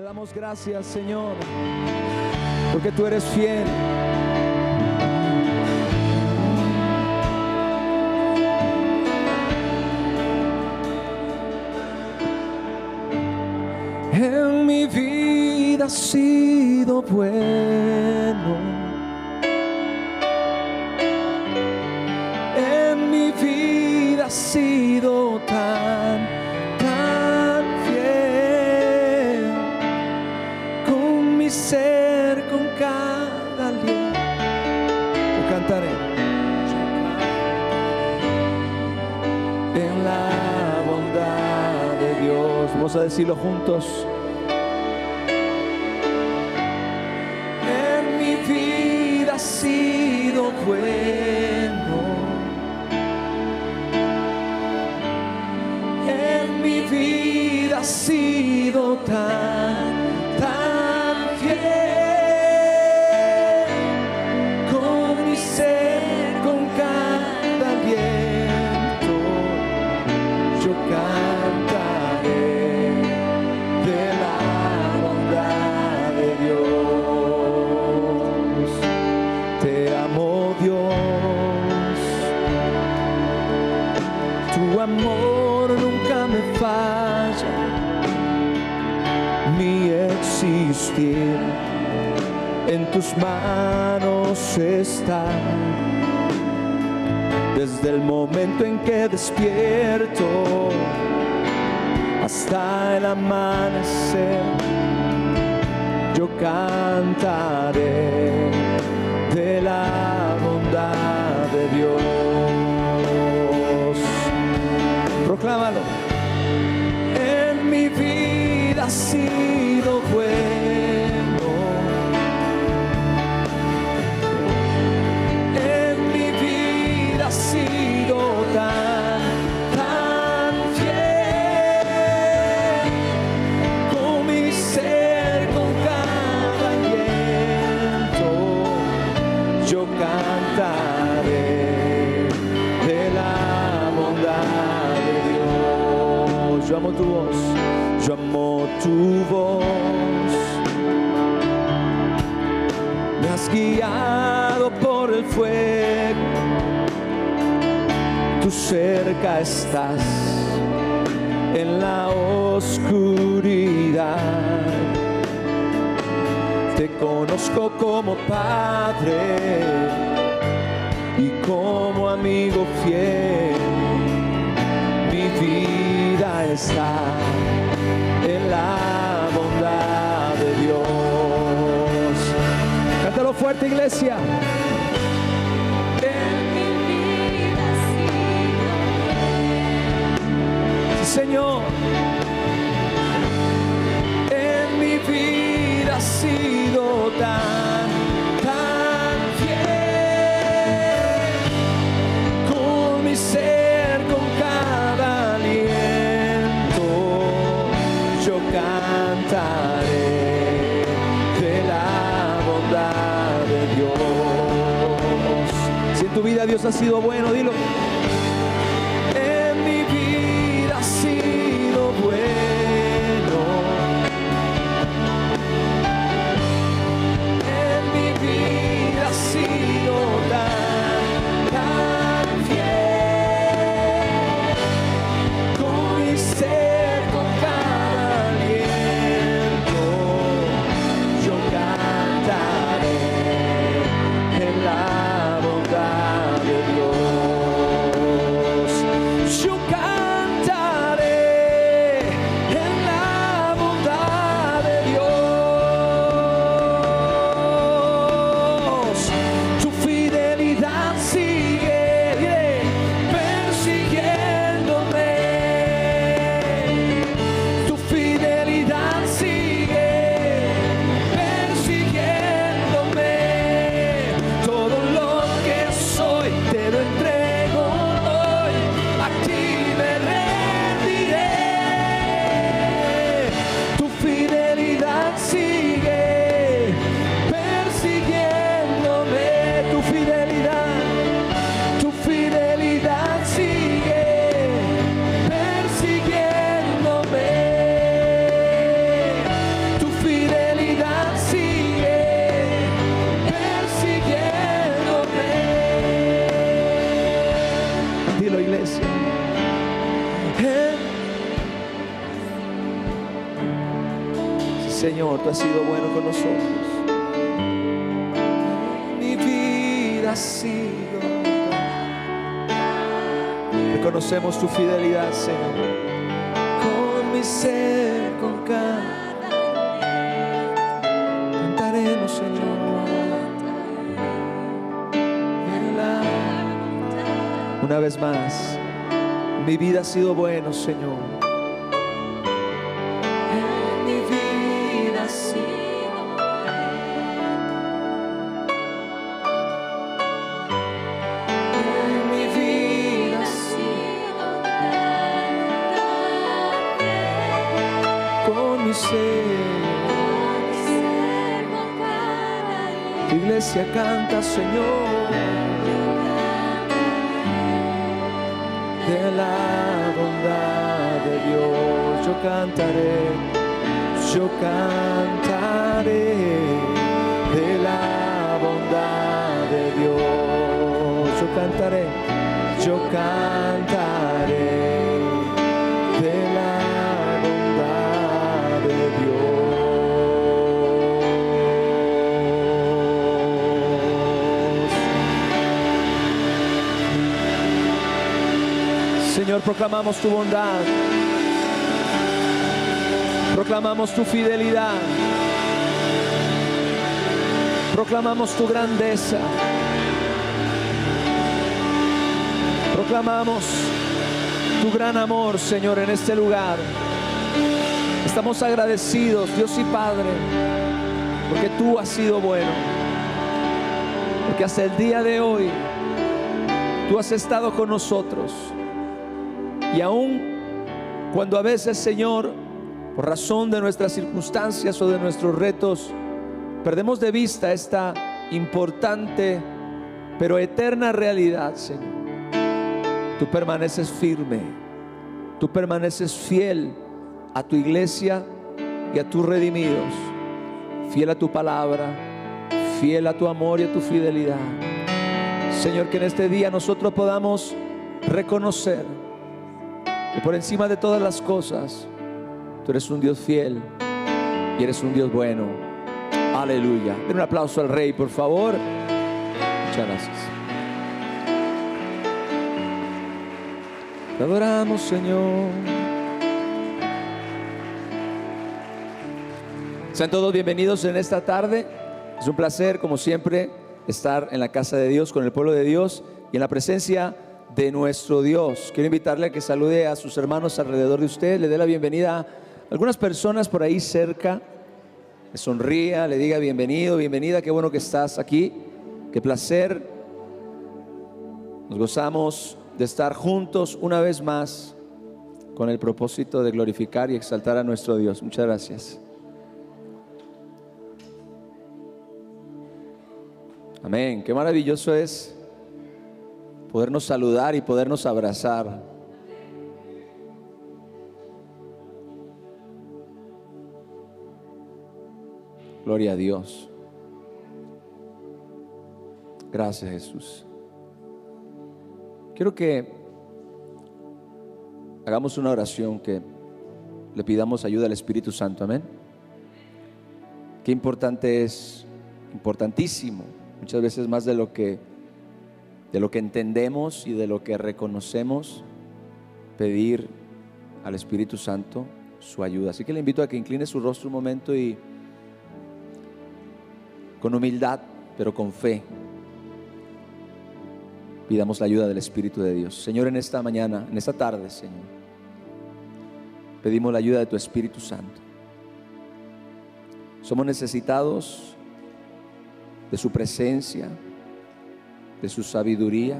damos gracias, Señor, porque tú eres fiel. En mi vida has sido bueno. En mi vida has sido tan fiel. Con mi ser, con cada aliento, yo cantaré en la bondad de Dios. Vamos a decirlo juntos. En mi vida has sido bueno. En mi vida has sido tan fiel. Con mi ser, con cada aliento, yo cantaré de la bondad de Dios. Te amo, Dios. Tu amor nunca me falla. Mi existir en tus manos está. Desde el momento en que despierto hasta el amanecer, yo cantaré de la bondad de Dios. Proclámalo. En mi vida has sido bueno. En mi vida has sido tan fiel. Con mi ser, con cada aliento, yo cantaré de la bondad de Dios. Yo amo tu voz. Yo amo tu voz. Me has guiado por el fuego. Tú cerca estás en la oscuridad. Te conozco como Padre y como amigo fiel. Mi vida está en la bondad de Dios. Cántalo fuerte, iglesia. En mi vida has sido. Sí, Señor. En mi vida has sido tan fiel. Con mi ser, con cada aliento, yo cantaré de la bondad de Dios. Si en tu vida Dios ha sido bueno, dilo. En mi vida ha sido bueno. En mi vida ha sido tan fiel. Con mi ser, con cada aliento, yo cantaré en la bondad de Dios. Señor, tú has sido bueno con nosotros. Mi vida ha sido. Reconocemos tu fidelidad, Señor. Con mi ser, con cada cantaremos, Señor. Una vez más, mi vida ha sido bueno, Señor. Mi vida ha sido buena. Mi vida ha sido buena. Con mi ser, tu iglesia canta, Señor. De la bondad de Dios yo cantaré, yo cantaré. De la bondad de Dios yo cantaré, yo cantaré. De la bondad de Dios. Señor, proclamamos tu bondad, proclamamos tu fidelidad, proclamamos tu grandeza, proclamamos tu gran amor, Señor, en este lugar. Estamos agradecidos, Dios y Padre, porque tú has sido bueno, porque hasta el día de hoy tú has estado con nosotros. Y aún cuando a veces, Señor, por razón de nuestras circunstancias o de nuestros retos, perdemos de vista esta importante pero eterna realidad, Señor, tú permaneces firme, tú permaneces fiel a tu iglesia y a tus redimidos, fiel a tu palabra, fiel a tu amor y a tu fidelidad. Señor, que en este día nosotros podamos reconocer que por encima de todas las cosas tú eres un Dios fiel y eres un Dios bueno. Aleluya. Den un aplauso al Rey, por favor. Muchas gracias. Te adoramos, Señor. Sean todos bienvenidos en esta tarde. Es un placer, como siempre, estar en la casa de Dios, con el pueblo de Dios y en la presencia de nuestro Dios. Quiero invitarle a que salude a sus hermanos alrededor de usted, le dé la bienvenida a algunas personas por ahí cerca, le sonría, le diga bienvenido, bienvenida, qué bueno que estás aquí, qué placer. Nos gozamos de estar juntos una vez más con el propósito de glorificar y exaltar a nuestro Dios. Muchas gracias. Amén. Qué maravilloso es podernos saludar y podernos abrazar. Gloria a Dios. Gracias, Jesús. Quiero que hagamos una oración, que le pidamos ayuda al Espíritu Santo. Amén. Qué importante es, importantísimo, muchas veces más de lo que entendemos y de lo que reconocemos, pedir al Espíritu Santo su ayuda. Así que le invito a que incline su rostro un momento y con humildad, pero con fe, pidamos la ayuda del Espíritu de Dios. Señor, en esta mañana, en esta tarde, Señor, pedimos la ayuda de tu Espíritu Santo. Somos necesitados de su presencia, de su sabiduría,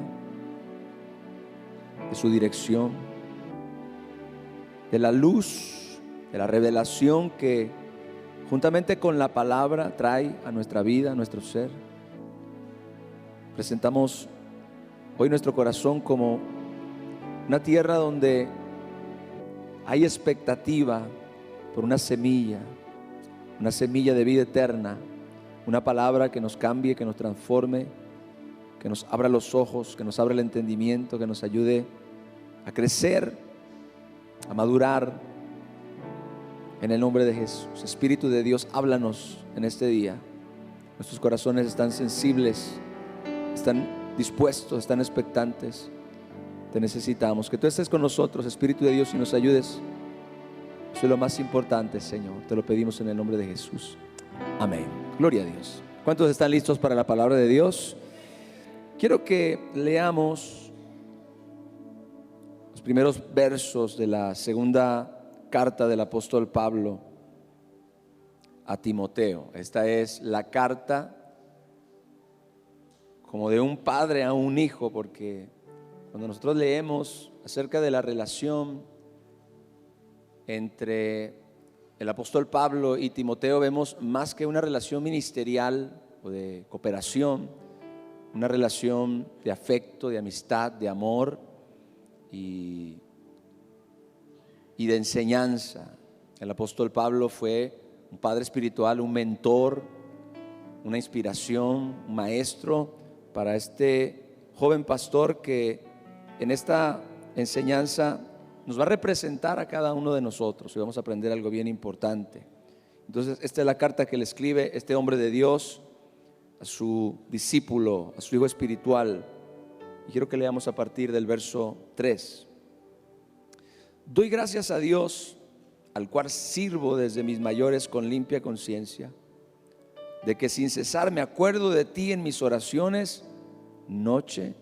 de su dirección, de la luz, de la revelación que juntamente con la palabra trae a nuestra vida, a nuestro ser. Presentamos hoy nuestro corazón como una tierra donde hay expectativa por una semilla de vida eterna, una palabra que nos cambie, que nos transforme, que nos abra los ojos, que nos abra el entendimiento, que nos ayude a crecer, a madurar En el nombre de Jesús. Espíritu de Dios, háblanos en este día. Nuestros corazones están sensibles, están dispuestos, están expectantes. Te necesitamos. Que tú estés con nosotros, Espíritu de Dios, y nos ayudes. Eso es lo más importante, Señor. Te lo pedimos en el nombre de Jesús. Amén. Gloria a Dios. ¿Cuántos están listos para la palabra de Dios? Quiero que leamos los primeros versos de la segunda carta del apóstol Pablo a Timoteo. Esta es la carta como de un padre a un hijo, porque cuando nosotros leemos acerca de la relación entre el apóstol Pablo y Timoteo, vemos más que una relación ministerial o de cooperación, una relación de afecto, de amistad, de amor y de enseñanza. El apóstol Pablo fue un padre espiritual, un mentor, una inspiración, un maestro para este joven pastor que en esta enseñanza nos va a representar a cada uno de nosotros y vamos a aprender algo bien importante. Entonces, esta es la carta que le escribe este hombre de Dios a su discípulo, a su hijo espiritual. Y quiero que leamos a partir del verso 3. Doy gracias a Dios, al cual sirvo desde mis mayores con limpia conciencia, de que sin cesar me acuerdo de ti en mis oraciones, noche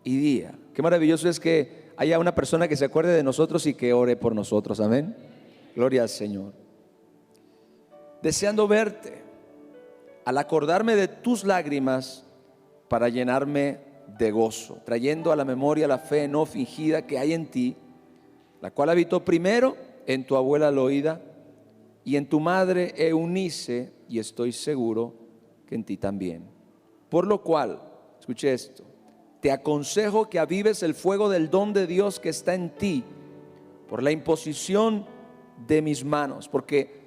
y día. Qué maravilloso es que haya una persona que se acuerde de nosotros y que ore por nosotros. Amén. Gloria al Señor. Deseando verte, al acordarme de tus lágrimas, para llenarme de gozo, trayendo a la memoria la fe no fingida que hay en ti, la cual habitó primero en tu abuela Loida y en tu madre Eunice, y estoy seguro que en ti también. Por lo cual, escuche esto, te aconsejo que avives el fuego del don de Dios que está en ti por la imposición de mis manos, porque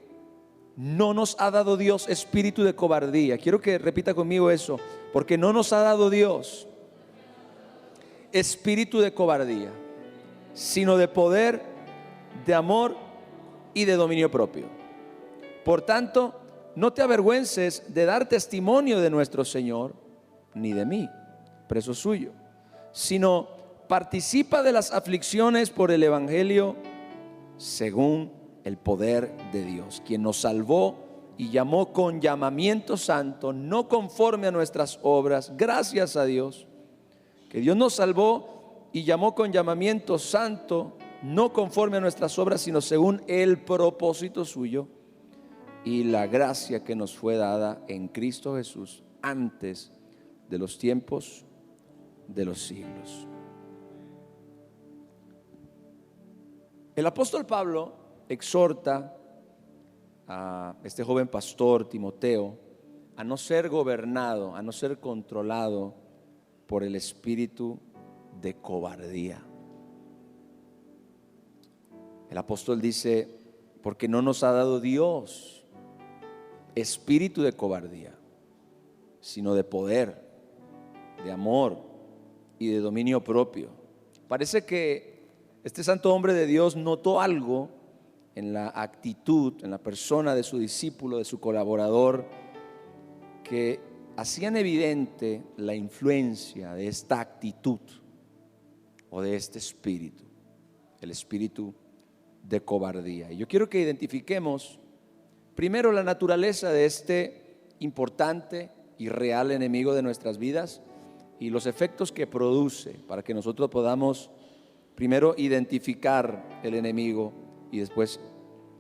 no nos ha dado Dios espíritu de cobardía. Quiero que repita conmigo eso, porque no nos ha dado Dios espíritu de cobardía, sino de poder, de amor y de dominio propio. Por tanto, no te avergüences de dar testimonio de nuestro Señor, ni de mí, preso suyo, sino participa de las aflicciones por el evangelio según el poder de Dios, quien nos salvó y llamó con llamamiento santo, no conforme a nuestras obras. Gracias a Dios que Dios nos salvó y llamó con llamamiento santo, no conforme a nuestras obras, sino según el propósito suyo y la gracia que nos fue dada en Cristo Jesús antes de los tiempos de los siglos. El apóstol Pablo exhorta a este joven pastor Timoteo a no ser gobernado, a no ser controlado por el espíritu de cobardía. El apóstol dice, porque no nos ha dado Dios espíritu de cobardía, sino de poder, de amor y de dominio propio. Parece que este santo hombre de Dios notó algo en la actitud, en la persona de su discípulo, de su colaborador, que hacían evidente la influencia de esta actitud o de este espíritu, el espíritu de cobardía. Y yo quiero que identifiquemos primero la naturaleza de este importante y real enemigo de nuestras vidas y los efectos que produce, para que nosotros podamos primero identificar el enemigo y después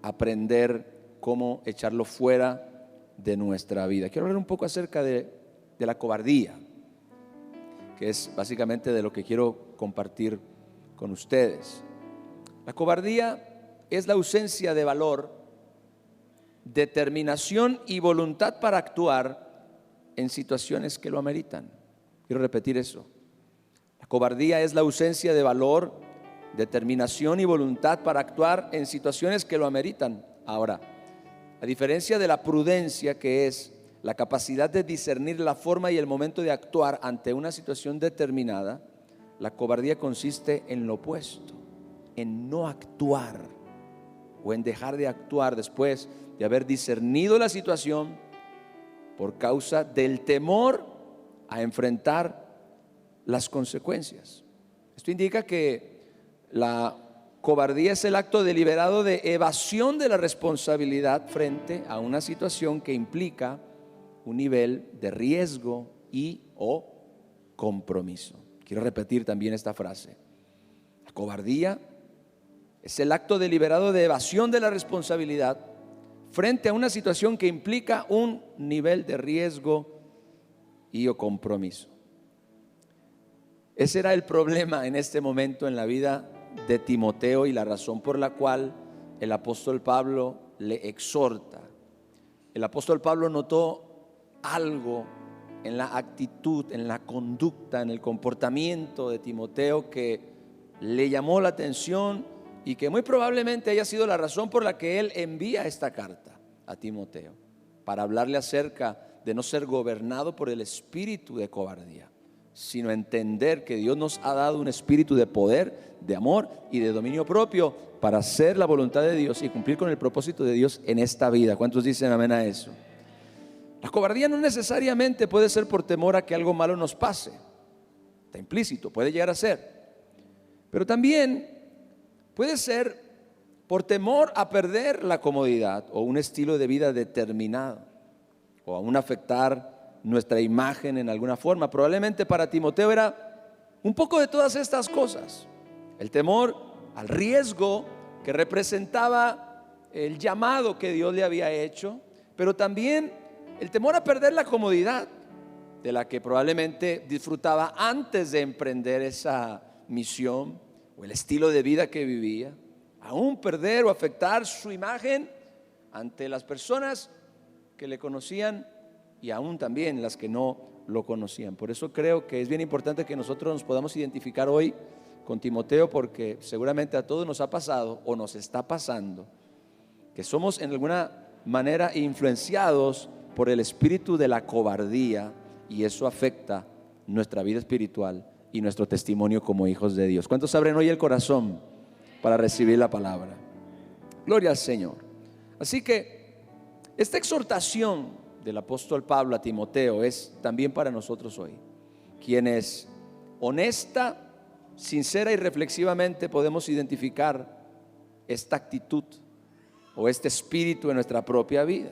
aprender cómo echarlo fuera de nuestra vida. Quiero hablar un poco acerca de la cobardía, que es básicamente de lo que quiero compartir con ustedes. La cobardía es la ausencia de valor, determinación y voluntad para actuar en situaciones que lo ameritan. Quiero repetir eso. La cobardía es la ausencia de valor, determinación y voluntad para actuar en situaciones que lo ameritan. Ahora, a diferencia de la prudencia, que es la capacidad de discernir la forma y el momento de actuar ante una situación determinada, la cobardía consiste en lo opuesto, en no actuar o en dejar de actuar después de haber discernido la situación por causa del temor a enfrentar las consecuencias. Esto indica que la cobardía es el acto deliberado de evasión de la responsabilidad frente a una situación que implica un nivel de riesgo y o compromiso. Quiero repetir también esta frase. La cobardía es el acto deliberado de evasión de la responsabilidad frente a una situación que implica un nivel de riesgo y o compromiso. Ese era el problema en este momento en la vida de Timoteo y la razón por la cual el apóstol Pablo le exhorta. El apóstol Pablo notó algo en la actitud, en la conducta, en el comportamiento de Timoteo que le llamó la atención y que muy probablemente haya sido la razón por la que él envía esta carta a Timoteo, para hablarle acerca de no ser gobernado por el espíritu de cobardía, sino entender que Dios nos ha dado un espíritu de poder, de amor y de dominio propio para hacer la voluntad de Dios y cumplir con el propósito de Dios en esta vida. ¿Cuántos dicen amén a eso? La cobardía no necesariamente puede ser por temor a que algo malo nos pase. Está implícito, puede llegar a ser. Pero también puede ser por temor a perder la comodidad o un estilo de vida determinado, o aún afectar nuestra imagen en alguna forma. Probablemente para Timoteo era un poco de todas estas cosas. El temor al riesgo que representaba el llamado que Dios le había hecho, pero también el temor a perder la comodidad de la que probablemente disfrutaba antes de emprender esa misión, o el estilo de vida que vivía, aún perder o afectar su imagen ante las personas que le conocían y aún también las que no lo conocían. Por eso creo que es bien importante que nosotros nos podamos identificar hoy con Timoteo, porque seguramente a todos nos ha pasado o nos está pasando que somos en alguna manera influenciados por el espíritu de la cobardía, y eso afecta nuestra vida espiritual y nuestro testimonio como hijos de Dios. ¿Cuántos abren hoy el corazón para recibir la palabra? Gloria al Señor. Así que esta exhortación del apóstol Pablo a Timoteo es también para nosotros hoy, quienes honesta, sincera y reflexivamente podemos identificar esta actitud o este espíritu en nuestra propia vida.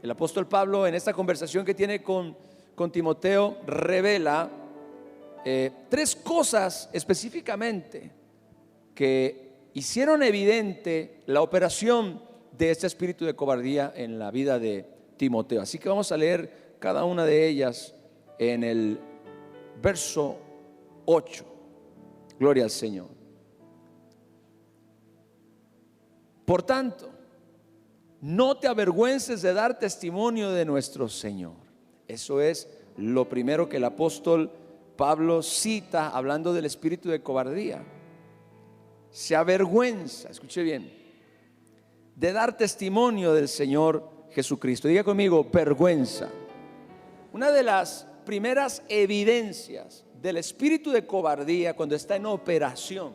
El apóstol Pablo, en esta conversación que tiene con Timoteo, revela tres cosas específicamente que hicieron evidente la operación de este espíritu de cobardía en la vida de Timoteo. Así que vamos a leer cada una de ellas en el verso 8. Gloria al Señor. Por tanto, no te avergüences de dar testimonio de nuestro Señor. Eso es lo primero que el apóstol Pablo cita hablando del espíritu de cobardía. Se avergüenza, escuche bien, de dar testimonio del Señor Jesucristo. Diga conmigo, vergüenza. Una de las primeras evidencias del espíritu de cobardía cuando está en operación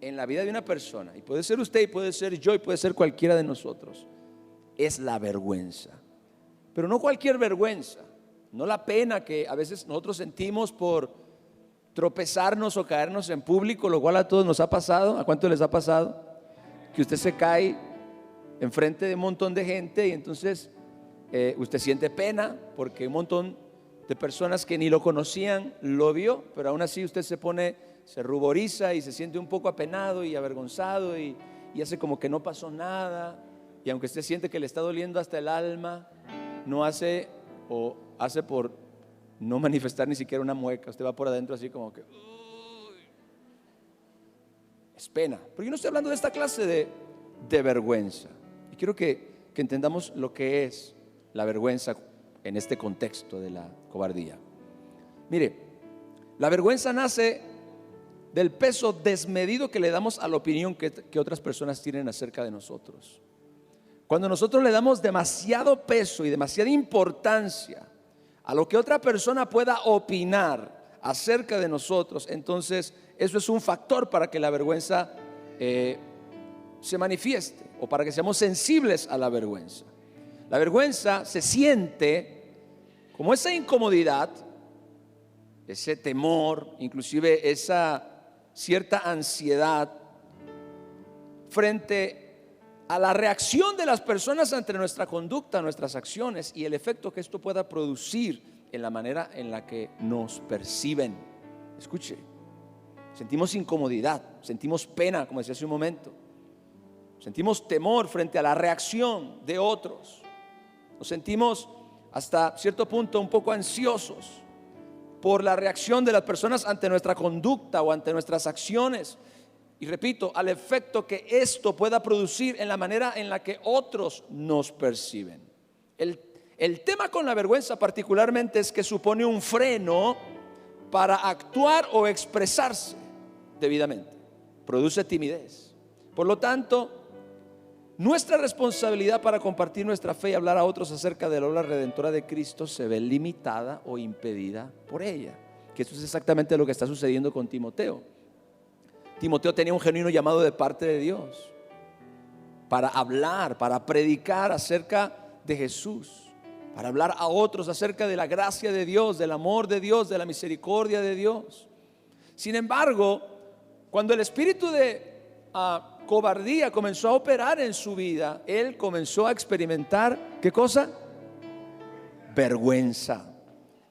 en la vida de una persona, y puede ser usted, y puede ser yo, y puede ser cualquiera de nosotros, es la vergüenza. Pero no cualquier vergüenza, no la pena que a veces nosotros sentimos por tropezarnos o caernos en público, lo cual a todos nos ha pasado. ¿A cuánto les ha pasado? Que usted se cae enfrente de un montón de gente y entonces usted siente pena porque un montón de personas que ni lo conocían lo vio, pero aún así usted se ruboriza y se siente un poco apenado y avergonzado y hace como que no pasó nada. Y aunque usted siente que le está doliendo hasta el alma, no hace, o hace por no manifestar ni siquiera una mueca. Usted va por adentro así como que es pena. Pero yo no estoy hablando de esta clase de vergüenza. Y quiero que entendamos lo que es la vergüenza en este contexto de la cobardía. Mire, la vergüenza nace del peso desmedido que le damos a la opinión que otras personas tienen acerca de nosotros. Cuando nosotros le damos demasiado peso y demasiada importancia a lo que otra persona pueda opinar acerca de nosotros, entonces eso es un factor para que la vergüenza se manifieste o para que seamos sensibles a la vergüenza. La vergüenza se siente como esa incomodidad, ese temor, inclusive esa cierta ansiedad frente a la reacción de las personas ante nuestra conducta, nuestras acciones y el efecto que esto pueda producir en la manera en la que nos perciben. Escuche, sentimos incomodidad, sentimos pena, como decía hace un momento, sentimos temor frente a la reacción de otros, nos sentimos hasta cierto punto un poco ansiosos por la reacción de las personas ante nuestra conducta o ante nuestras acciones. Y repito, al efecto que esto pueda producir en la manera en la que otros nos perciben. El tema con la vergüenza particularmente es que supone un freno para actuar o expresarse debidamente. Produce timidez. Por lo tanto, nuestra responsabilidad para compartir nuestra fe y hablar a otros acerca de la obra redentora de Cristo se ve limitada o impedida por ella. Que esto es exactamente lo que está sucediendo con Timoteo. Timoteo tenía un genuino llamado de parte de Dios para hablar, para predicar acerca de Jesús, para hablar a otros acerca de la gracia de Dios, del amor de Dios, de la misericordia de Dios. Sin embargo, cuando el espíritu de cobardía comenzó a operar en su vida, él comenzó a experimentar, ¿qué cosa? Vergüenza.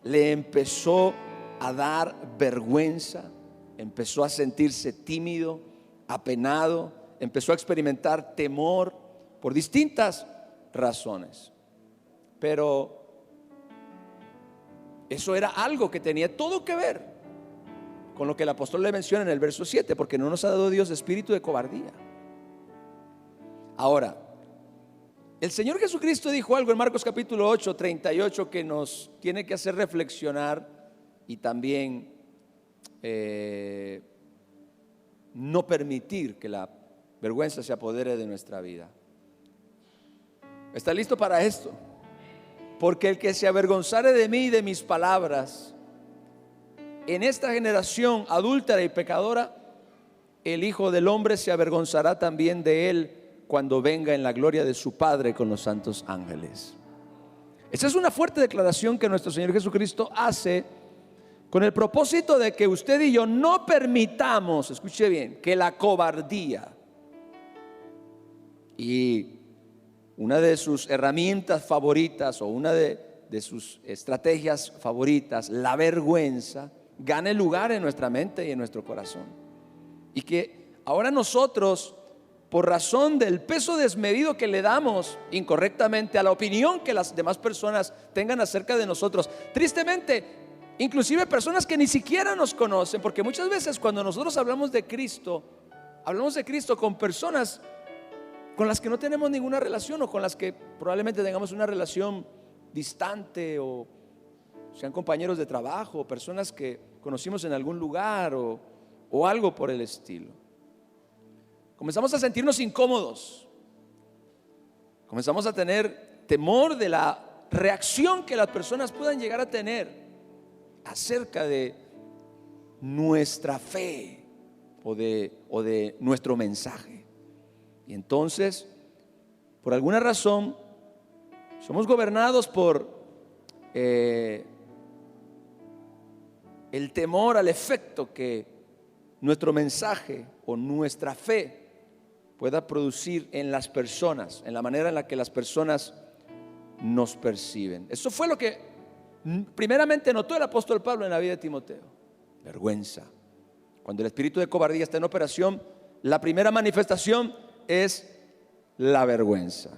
Le empezó a dar vergüenza. Empezó a sentirse tímido, apenado, empezó a experimentar temor por distintas razones. Pero eso era algo que tenía todo que ver con lo que el apóstol le menciona en el verso 7, porque no nos ha dado Dios espíritu de cobardía. Ahora, el Señor Jesucristo dijo algo en Marcos capítulo 8, 38 que nos tiene que hacer reflexionar y también no permitir que la vergüenza se apodere de nuestra vida. ¿Está listo para esto? Porque el que se avergonzare de mí y de mis palabras en esta generación adúltera y pecadora, el Hijo del Hombre se avergonzará también de él cuando venga en la gloria de su Padre con los santos ángeles. Esa es una fuerte declaración que nuestro Señor Jesucristo hace con el propósito de que usted y yo no permitamos, escuche bien, que la cobardía y una de sus herramientas favoritas o una de sus estrategias favoritas, la vergüenza, gane lugar en nuestra mente y en nuestro corazón. Y que ahora nosotros, por razón del peso desmedido que le damos incorrectamente a la opinión que las demás personas tengan acerca de nosotros, tristemente, inclusive personas que ni siquiera nos conocen, porque muchas veces cuando nosotros hablamos de Cristo con personas con las que no tenemos ninguna relación o con las que probablemente tengamos una relación distante o sean compañeros de trabajo o personas que conocimos en algún lugar o algo por el estilo. Comenzamos a sentirnos incómodos, comenzamos a tener temor de la reacción que las personas puedan llegar a tener acerca de nuestra fe o de nuestro mensaje. Y entonces, por alguna razón, somos gobernados por el temor al efecto que nuestro mensaje o nuestra fe pueda producir en las personas, en la manera en la que las personas nos perciben. Eso fue lo que primeramente notó el apóstol Pablo en la vida de Timoteo. Vergüenza. Cuando el espíritu de cobardía está en operación, la primera manifestación es la vergüenza.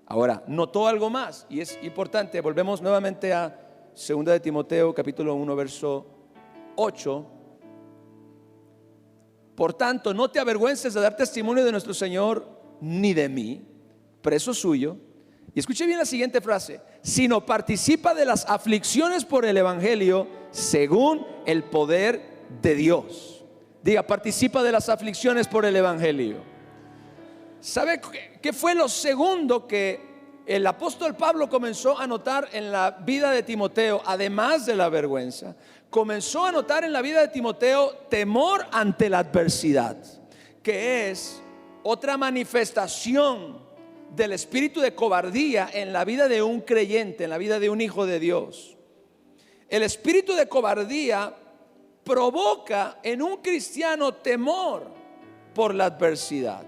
Ahora, notó algo más y es importante. Volvemos nuevamente a 2 de Timoteo capítulo 1 verso 8. Por tanto, no te avergüences de dar testimonio de nuestro Señor ni de mí, preso suyo. Y escuche bien la siguiente frase: sino participa de las aflicciones por el evangelio según el poder de Dios. Diga, participa de las aflicciones por el evangelio. ¿Sabe qué fue lo segundo que el apóstol Pablo comenzó a notar en la vida de Timoteo? Además de la vergüenza, comenzó a notar en la vida de Timoteo temor ante la adversidad, que es otra manifestación del espíritu de cobardía en la vida de un creyente, en la vida de un hijo de Dios. El espíritu de cobardía provoca en un cristiano temor por la adversidad.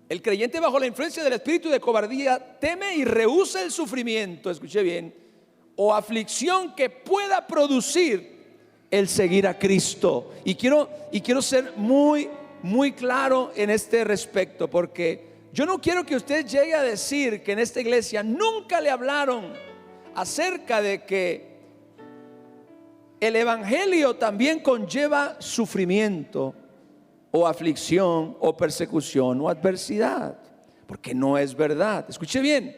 El creyente bajo la influencia del espíritu de cobardía teme y rehúsa el sufrimiento, escuche bien, o aflicción que pueda producir el seguir a Cristo. Y quiero ser muy claro en este respecto, porque yo no quiero que usted llegue a decir que en esta iglesia nunca le hablaron acerca de que el evangelio también conlleva sufrimiento o aflicción o persecución o adversidad, porque no es verdad. Escuche bien,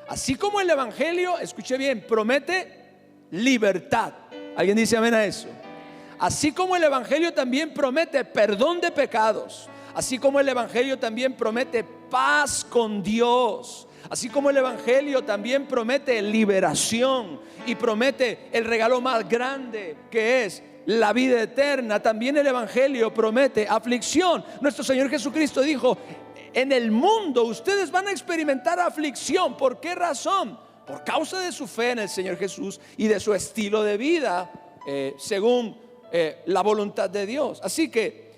así como el evangelio, escuche bien, promete libertad. ¿Alguien dice amén a eso? Así como el evangelio también promete perdón de pecados, así como el evangelio también promete paz con Dios, así como el evangelio también promete liberación y promete el regalo más grande, que es la vida eterna, también el evangelio promete aflicción. Nuestro Señor Jesucristo dijo: en el mundo ustedes van a experimentar aflicción. ¿Por qué razón? Por causa de su fe en el Señor Jesús y de su estilo de vida según la voluntad de Dios. Así que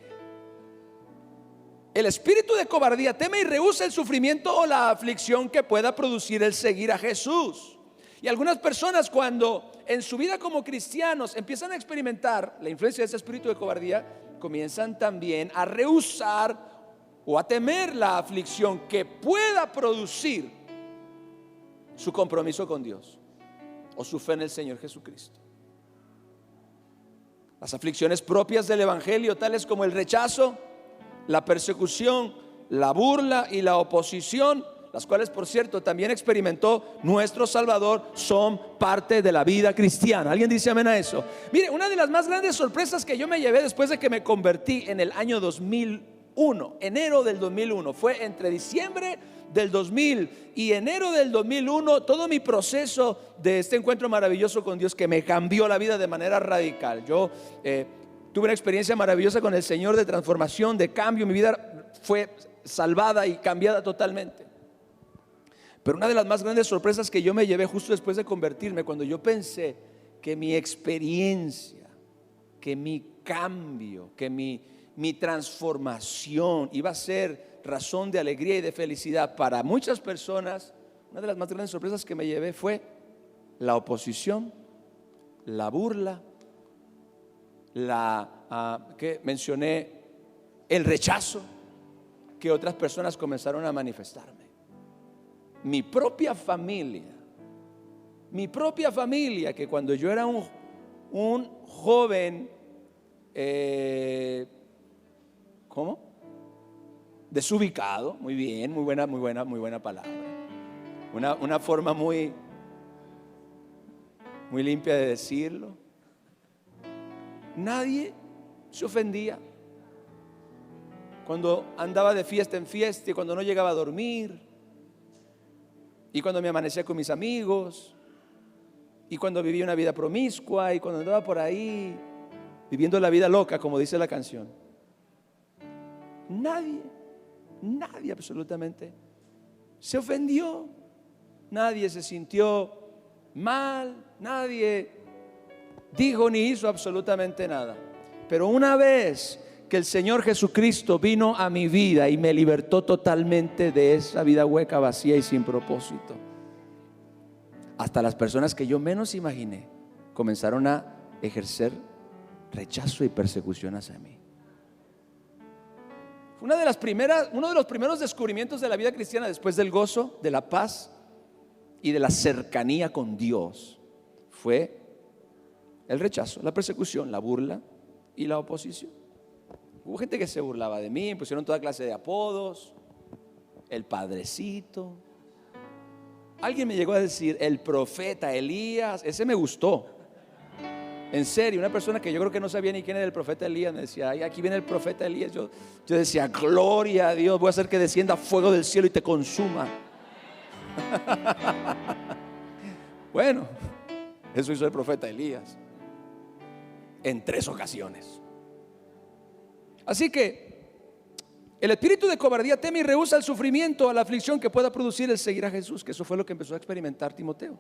el espíritu de cobardía teme y rehúsa el sufrimiento o la aflicción que pueda producir el seguir a Jesús. Y algunas personas, cuando en su vida como cristianos empiezan a experimentar la influencia de ese espíritu de cobardía, comienzan también a rehusar o a temer la aflicción que pueda producir su compromiso con Dios o su fe en el Señor Jesucristo. Las aflicciones propias del evangelio, tales como el rechazo, la persecución, la burla y la oposición, las cuales, por cierto, también experimentó nuestro Salvador, son parte de la vida cristiana. ¿Alguien dice amén a eso? Mire, una de las más grandes sorpresas que yo me llevé después de que me convertí en el año 2001, enero del 2001, fue entre diciembre del 2000 y enero del 2001, todo mi proceso de este encuentro maravilloso con Dios, que me cambió la vida de manera radical. Yo tuve una experiencia maravillosa con el Señor de transformación, de cambio. Mi vida fue salvada y cambiada totalmente. Pero una de las más grandes sorpresas que yo me llevé justo después de convertirme, cuando yo pensé que mi experiencia, que mi cambio, que mi transformación iba a ser razón de alegría y de felicidad para muchas personas, una de las más grandes sorpresas que me llevé fue la oposición, la burla, que mencioné, el rechazo que otras personas comenzaron a manifestarme. Mi propia familia, que cuando yo era un joven, desubicado, muy bien, muy buena palabra, una forma muy limpia de decirlo. Nadie se ofendía cuando andaba de fiesta en fiesta y cuando no llegaba a dormir, y cuando me amanecía con mis amigos, y cuando vivía una vida promiscua, y cuando andaba por ahí viviendo la vida loca, como dice la canción. Nadie absolutamente se ofendió, nadie se sintió mal, nadie dijo ni hizo absolutamente nada. Pero una vez que el Señor Jesucristo vino a mi vida y me libertó totalmente de esa vida hueca, vacía y sin propósito, hasta las personas que yo menos imaginé comenzaron a ejercer rechazo y persecución hacia mí. Uno de los primeros descubrimientos de la vida cristiana, después del gozo, de la paz y de la cercanía con Dios, fue el rechazo, la persecución, la burla y la oposición. Hubo gente que se burlaba de mí, me pusieron toda clase de apodos, el padrecito. Alguien me llegó a decir el profeta Elías. Ese me gustó, en serio. Una persona que yo creo que no sabía ni quién era el profeta Elías me decía: ay, aquí viene el profeta Elías. Yo decía: gloria a Dios, voy a hacer que descienda fuego del cielo y te consuma. Bueno, eso hizo el profeta Elías en 3 ocasiones. Así que El espíritu de cobardía teme y rehúsa el sufrimiento, a la aflicción que pueda producir el seguir a Jesús, que eso fue lo que empezó a experimentar Timoteo.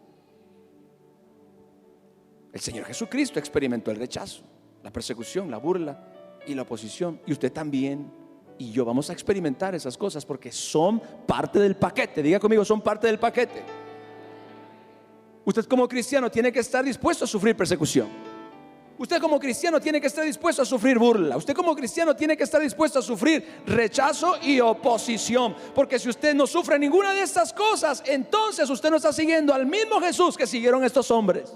El Señor Jesucristo experimentó el rechazo, la persecución, la burla y la oposición. Y usted también y yo vamos a experimentar esas cosas porque son parte del paquete. Diga conmigo, son parte del paquete. Usted como cristiano tiene que estar dispuesto a sufrir persecución. Usted como cristiano tiene que estar dispuesto a sufrir burla. Usted como cristiano tiene que estar dispuesto a sufrir rechazo y oposición. Porque si usted no sufre ninguna de estas cosas, entonces usted no está siguiendo al mismo Jesús que siguieron estos hombres.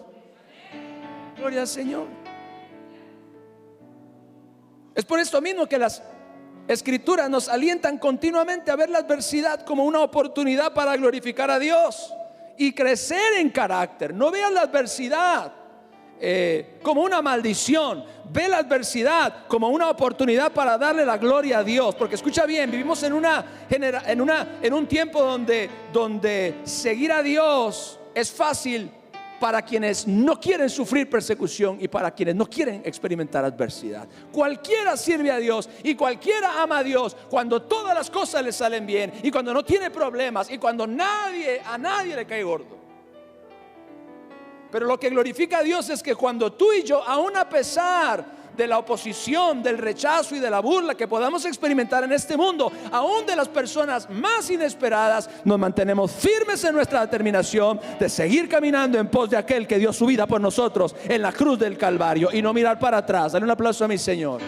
Gloria al Señor. Es por esto mismo que las Escrituras nos alientan continuamente a ver la adversidad como una oportunidad para glorificar a Dios y crecer en carácter. No vean la adversidad como una maldición. Ve la adversidad como una oportunidad para darle la gloria a Dios. Porque escucha bien, vivimos en un tiempo donde seguir a Dios es fácil para quienes no quieren sufrir persecución y para quienes no quieren experimentar adversidad. Cualquiera sirve a Dios y cualquiera ama a Dios cuando todas las cosas le salen bien y cuando no tiene problemas y cuando a nadie le cae gordo. Pero lo que glorifica a Dios es que cuando tú y yo, aun a pesar de la oposición, del rechazo y de la burla que podamos experimentar en este mundo, aún de las personas más inesperadas, nos mantenemos firmes en nuestra determinación de seguir caminando en pos de aquel que dio su vida por nosotros en la cruz del Calvario y no mirar para atrás. Dale un aplauso a mi Señor.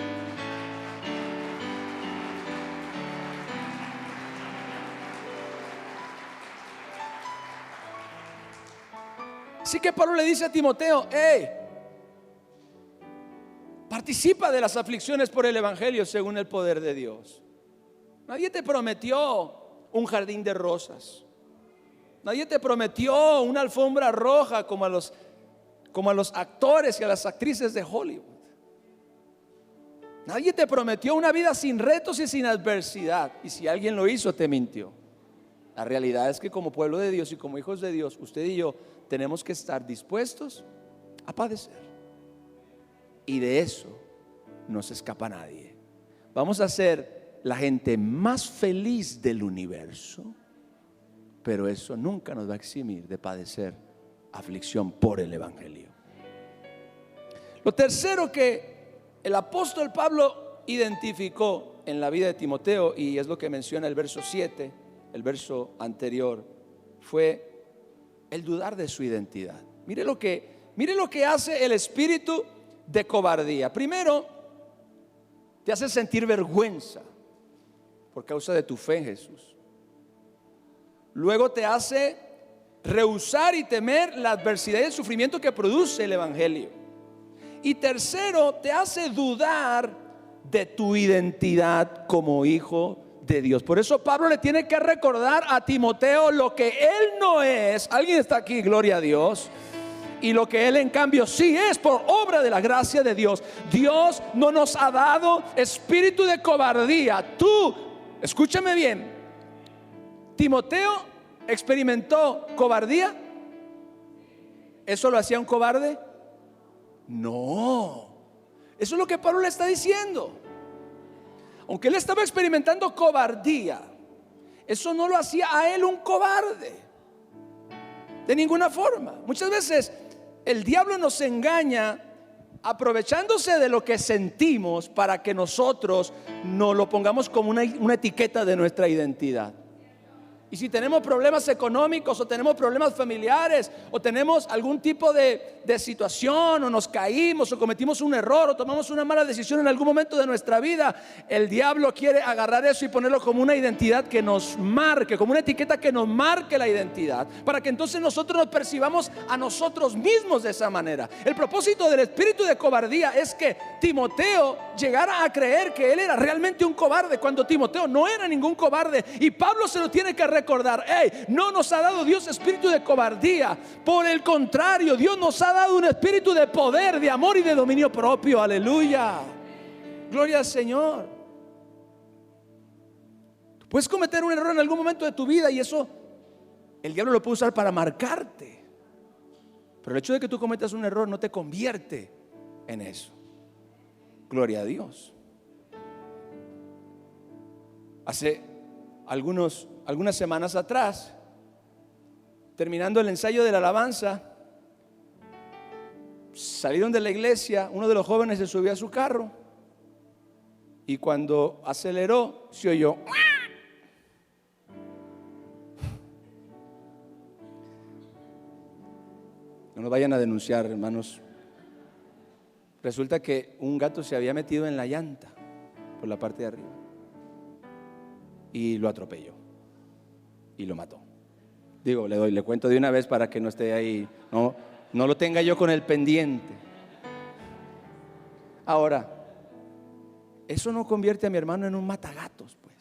Así que Pablo le dice a Timoteo: participa de las aflicciones por el evangelio según el poder de Dios. Nadie te prometió un jardín de rosas. Nadie te prometió una alfombra roja como a los actores y a las actrices de Hollywood. Nadie te prometió una vida sin retos y sin adversidad. Y si alguien lo hizo, te mintió. La realidad es que como pueblo de Dios y como hijos de Dios, usted y yo tenemos que estar dispuestos a padecer. Y de eso no se escapa nadie. Vamos a ser la gente más feliz del universo, pero eso nunca nos va a eximir de padecer aflicción por el evangelio. Lo tercero que el apóstol Pablo identificó en la vida de Timoteo, y es lo que menciona el verso 7, el verso anterior, fue el dudar de su identidad. Mire lo que hace el espíritu de cobardía. Primero, te hace sentir vergüenza por causa de tu fe en Jesús. Luego te hace rehusar y temer la adversidad y el sufrimiento que produce el evangelio. Y tercero, te hace dudar de tu identidad como hijo de Dios. Por eso Pablo le tiene que recordar a Timoteo lo que él no es. ¿Alguien está aquí? Gloria a Dios. Y lo que él en cambio sí es por obra de la gracia de Dios. Dios no nos ha dado espíritu de cobardía. Tú, escúchame bien, Timoteo experimentó cobardía. ¿Eso lo hacía un cobarde? No. Eso es lo que Pablo le está diciendo. Aunque él estaba experimentando cobardía, eso no lo hacía a él un cobarde, de ninguna forma. Muchas veces el diablo nos engaña aprovechándose de lo que sentimos para que nosotros nos lo pongamos como una etiqueta de nuestra identidad. Y si tenemos problemas económicos o tenemos problemas familiares o tenemos algún tipo de situación o nos caímos o cometimos un error o tomamos una mala decisión en algún momento de nuestra vida, el diablo quiere agarrar eso y ponerlo como una identidad que nos marque, como una etiqueta que nos marque la identidad, para que entonces nosotros nos percibamos a nosotros mismos de esa manera. El propósito del espíritu de cobardía es que Timoteo llegara a creer que él era realmente un cobarde, cuando Timoteo no era ningún cobarde. Y Pablo se lo tiene que recordar: no nos ha dado Dios espíritu de cobardía. Por el contrario, Dios nos ha dado un espíritu de poder, de amor y de dominio propio. Aleluya, gloria al Señor. Tú puedes cometer un error en algún momento de tu vida y eso el diablo lo puede usar para marcarte, pero el hecho de que tú cometas un error no te convierte en eso. Gloria a Dios. Hace algunas semanas atrás, terminando el ensayo de la alabanza, salieron de la iglesia, uno de los jóvenes se subió a su carro y cuando aceleró se oyó. No nos vayan a denunciar, hermanos. Resulta que un gato se había metido en la llanta por la parte de arriba y lo atropelló y lo mató. Digo, le cuento de una vez para que no esté ahí, no lo tenga yo con el pendiente. Ahora, eso no convierte a mi hermano en un matagatos, pues.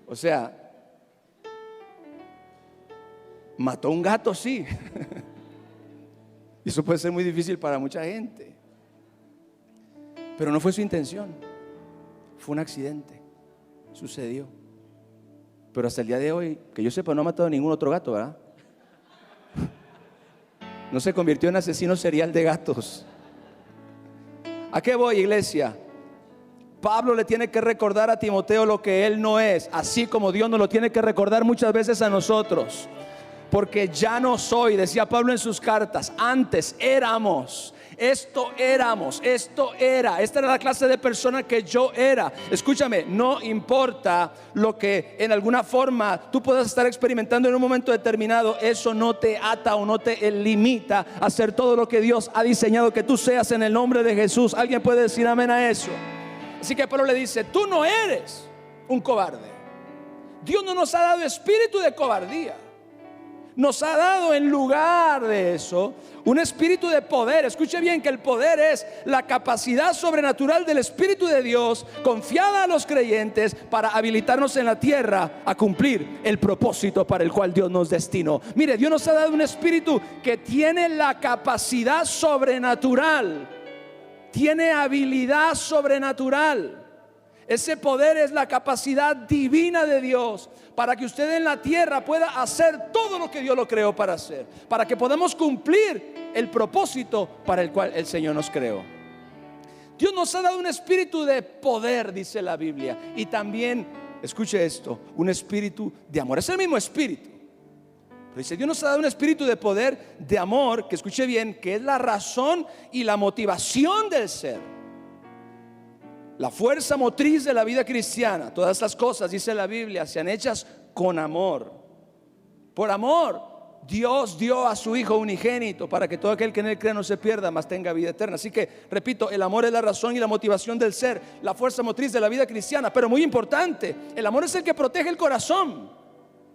O sea, mató un gato, sí. Y eso puede ser muy difícil para mucha gente, pero no fue su intención. Fue un accidente, sucedió. Pero hasta el día de hoy, que yo sepa, no ha matado a ningún otro gato, ¿verdad? No se convirtió en asesino serial de gatos. ¿A qué voy, iglesia? Pablo le tiene que recordar a Timoteo lo que él no es, así como Dios nos lo tiene que recordar muchas veces a nosotros. Porque ya no soy, decía Pablo en sus cartas, antes éramos, esto éramos, esto era, esta era la clase de persona que yo era. Escúchame, no importa lo que en alguna forma tú puedas estar experimentando en un momento determinado, eso no te ata o no te limita a hacer todo lo que Dios ha diseñado que tú seas en el nombre de Jesús. ¿Alguien puede decir amén a eso? Así que Pablo le dice, tú no eres un cobarde. Dios no nos ha dado espíritu de cobardía. Nos ha dado en lugar de eso un espíritu de poder. Escuche bien que el poder es la capacidad sobrenatural del Espíritu de Dios confiada a los creyentes para habilitarnos en la tierra a cumplir el propósito para el cual Dios nos destinó. Mire, Dios nos ha dado un espíritu que tiene la capacidad sobrenatural, tiene habilidad sobrenatural. Ese poder es la capacidad divina de Dios para que usted en la tierra pueda hacer todo lo que Dios lo creó para hacer, para que podamos cumplir el propósito para el cual el Señor nos creó. Dios nos ha dado un espíritu de poder, dice la Biblia, y también, escuche esto, un espíritu de amor. Es el mismo espíritu, pero dice, Dios nos ha dado un espíritu de poder, de amor, que escuche bien, que es la razón y la motivación del ser. La fuerza motriz de la vida cristiana. Todas estas cosas, dice la Biblia, sean hechas con amor. Por amor, Dios dio a su Hijo unigénito para que todo aquel que en él crea no se pierda, mas tenga vida eterna. Así que, repito, el amor es la razón y la motivación del ser, la fuerza motriz de la vida cristiana. Pero muy importante, el amor es el que protege el corazón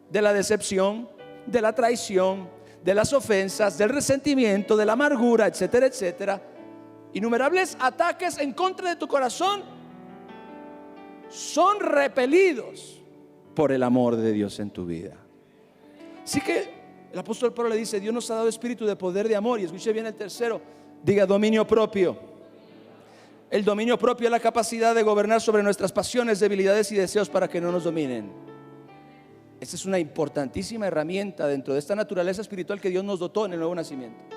de la decepción, de la traición, de las ofensas, del resentimiento, de la amargura, etcétera, etcétera. Innumerables ataques en contra de tu corazón son repelidos por el amor de Dios en tu vida. Así que el apóstol Pablo le dice, Dios nos ha dado espíritu de poder, de amor. Y escuche bien el tercero, diga dominio propio. El dominio propio es la capacidad de gobernar sobre nuestras pasiones, debilidades y deseos para que no nos dominen. Esta es una importantísima herramienta dentro de esta naturaleza espiritual que Dios nos dotó en el nuevo nacimiento.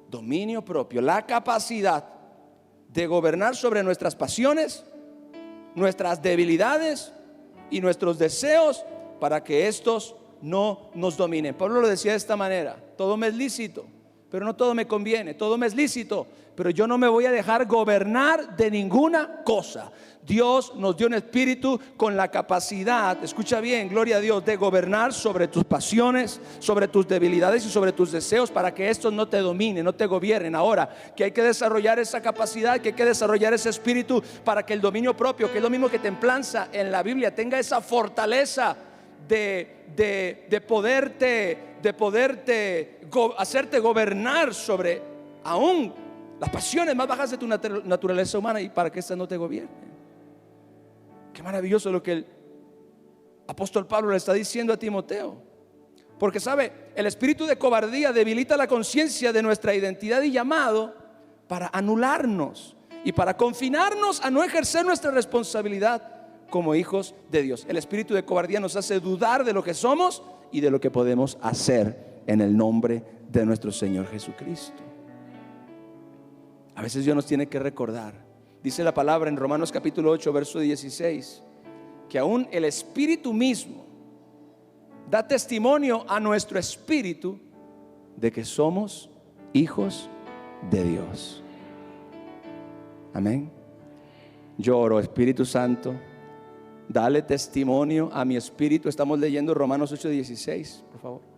Dominio propio, la capacidad de gobernar sobre nuestras pasiones, nuestras debilidades y nuestros deseos para que estos no nos dominen. Pablo lo decía de esta manera: todo me es lícito, pero no todo me conviene. Todo me es lícito, pero yo no me voy a dejar gobernar de ninguna cosa. Dios nos dio un espíritu con la capacidad, escucha bien, gloria a Dios, de gobernar sobre tus pasiones, sobre tus debilidades y sobre tus deseos para que estos no te dominen, no te gobiernen. Ahora, que hay que desarrollar esa capacidad, que hay que desarrollar ese espíritu para que el dominio propio, que es lo mismo que templanza en la Biblia, tenga esa fortaleza de poderte hacerte gobernar sobre aún las pasiones más bajas de tu naturaleza humana, y para que estas no te gobiernen. Qué maravilloso lo que el apóstol Pablo le está diciendo a Timoteo. Porque sabe, el espíritu de cobardía debilita la conciencia de nuestra identidad y llamado para anularnos y para confinarnos a no ejercer nuestra responsabilidad como hijos de Dios. El espíritu de cobardía nos hace dudar de lo que somos y de lo que podemos hacer en el nombre de nuestro Señor Jesucristo. A veces Dios nos tiene que recordar. Dice la palabra en Romanos capítulo 8, verso 16, que aún el Espíritu mismo da testimonio a nuestro espíritu de que somos hijos de Dios. Amén. Yo oro, Espíritu Santo, dale testimonio a mi espíritu. Estamos leyendo Romanos 8:16, por favor.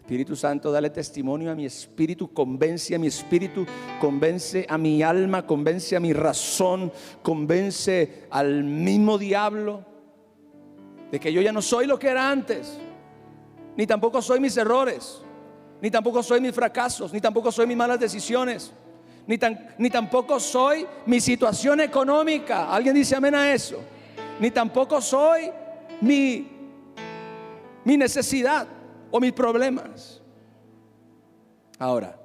Espíritu Santo, dale testimonio a mi espíritu, convence a mi espíritu, convence a mi alma, convence a mi razón, convence al mismo diablo de que yo ya no soy lo que era antes, ni tampoco soy mis errores, ni tampoco soy mis fracasos, ni tampoco soy mis malas decisiones, ni tampoco soy mi situación económica. ¿Alguien dice amén a eso? Ni tampoco soy mi necesidad o mis problemas. Ahora,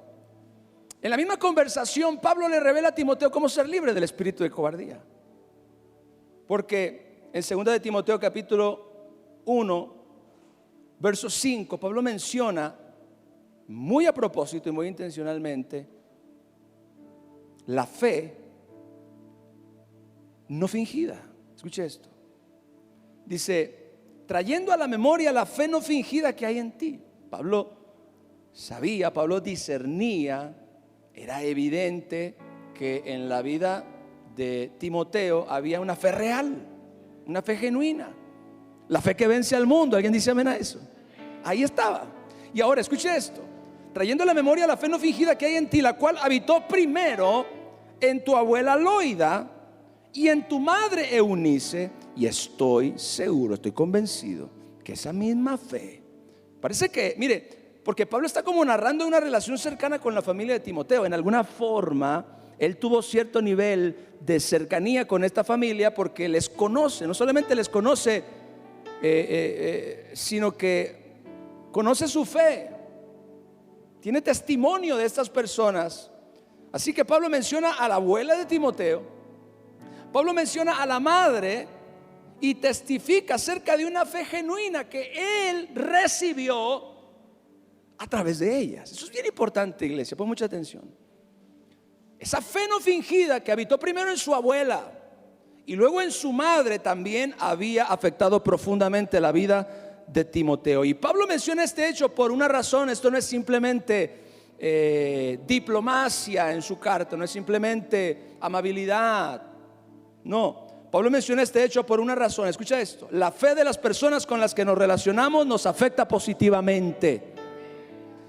en la misma conversación, Pablo le revela a Timoteo cómo ser libre del espíritu de cobardía. Porque en 2 de Timoteo capítulo 1, verso 5, Pablo menciona muy a propósito y muy intencionalmente la fe no fingida. Escuche esto. Dice: trayendo a la memoria la fe no fingida que hay en ti. Pablo sabía, Pablo discernía, era evidente que en la vida de Timoteo había una fe real, una fe genuina, la fe que vence al mundo. ¿Alguien dice amén a eso? Ahí estaba. Y ahora escuche esto: trayendo a la memoria la fe no fingida que hay en ti, la cual habitó primero en tu abuela Loida y en tu madre Eunice, y estoy seguro, estoy convencido que esa misma fe, parece que, mire, porque Pablo está como narrando una relación cercana con la familia de Timoteo. En alguna forma él tuvo cierto nivel de cercanía con esta familia porque les conoce, no solamente les conoce, sino que conoce su fe, tiene testimonio de estas personas. Así que Pablo menciona a la abuela de Timoteo, Pablo menciona a la madre y testifica acerca de una fe genuina que él recibió a través de ellas. Eso es bien importante, iglesia, pon mucha atención. Esa fe no fingida que habitó primero en su abuela y luego en su madre también había afectado profundamente la vida de Timoteo. Y Pablo menciona este hecho por una razón. Esto no es simplemente diplomacia en su carta, no es simplemente amabilidad. No, Pablo menciona este hecho por una razón. Escucha esto: la fe de las personas con las que nos relacionamos nos afecta positivamente.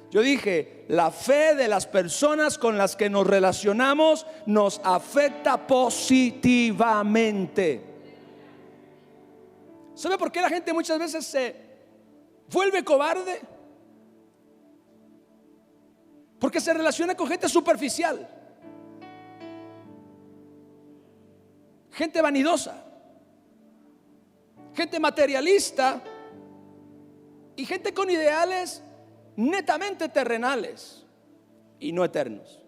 Yo dije, la fe de las personas con las que nos relacionamos nos afecta positivamente. ¿Sabe por qué la gente muchas veces se vuelve cobarde? Porque se relaciona con gente superficial, gente vanidosa, gente materialista y gente con ideales netamente terrenales y no eternos.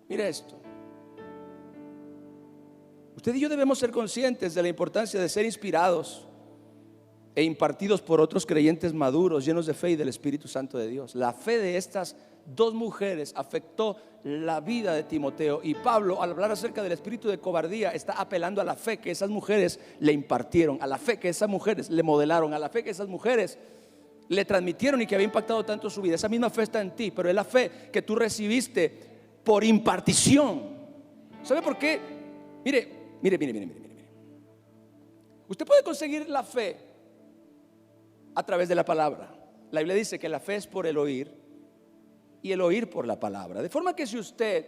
Mire esto: usted y yo debemos ser conscientes de la importancia de ser inspirados e impartidos por otros creyentes maduros, llenos de fe y del Espíritu Santo de Dios. La fe de estas dos mujeres afectó la vida de Timoteo, y Pablo, al hablar acerca del espíritu de cobardía, está apelando a la fe que esas mujeres le impartieron, a la fe que esas mujeres le modelaron, a la fe que esas mujeres le transmitieron y que había impactado tanto su vida. Esa misma fe está en ti, pero es la fe que tú recibiste por impartición. ¿Sabe por qué? Mire. Usted puede conseguir la fe a través de la palabra. La Biblia dice que la fe es por el oír y el oír por la palabra. De forma que si usted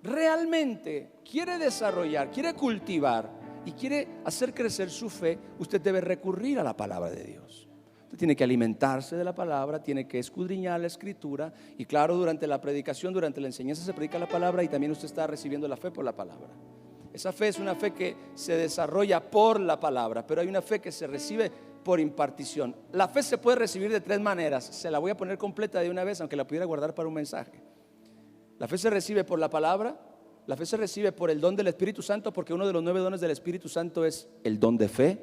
realmente quiere desarrollar, quiere cultivar y quiere hacer crecer su fe, usted debe recurrir a la palabra de Dios. Usted tiene que alimentarse de la palabra, tiene que escudriñar la escritura. Y claro, durante la predicación, durante la enseñanza se predica la palabra, y también usted está recibiendo la fe por la palabra. Esa fe es una fe que se desarrolla por la palabra, pero hay una fe que se recibe por impartición. La fe se puede recibir de tres maneras. Se la voy a poner completa de una vez, aunque la pudiera guardar para un mensaje. La fe se recibe por la palabra, la fe se recibe por el don del Espíritu Santo, porque uno de los 9 dones del Espíritu Santo es el don de fe.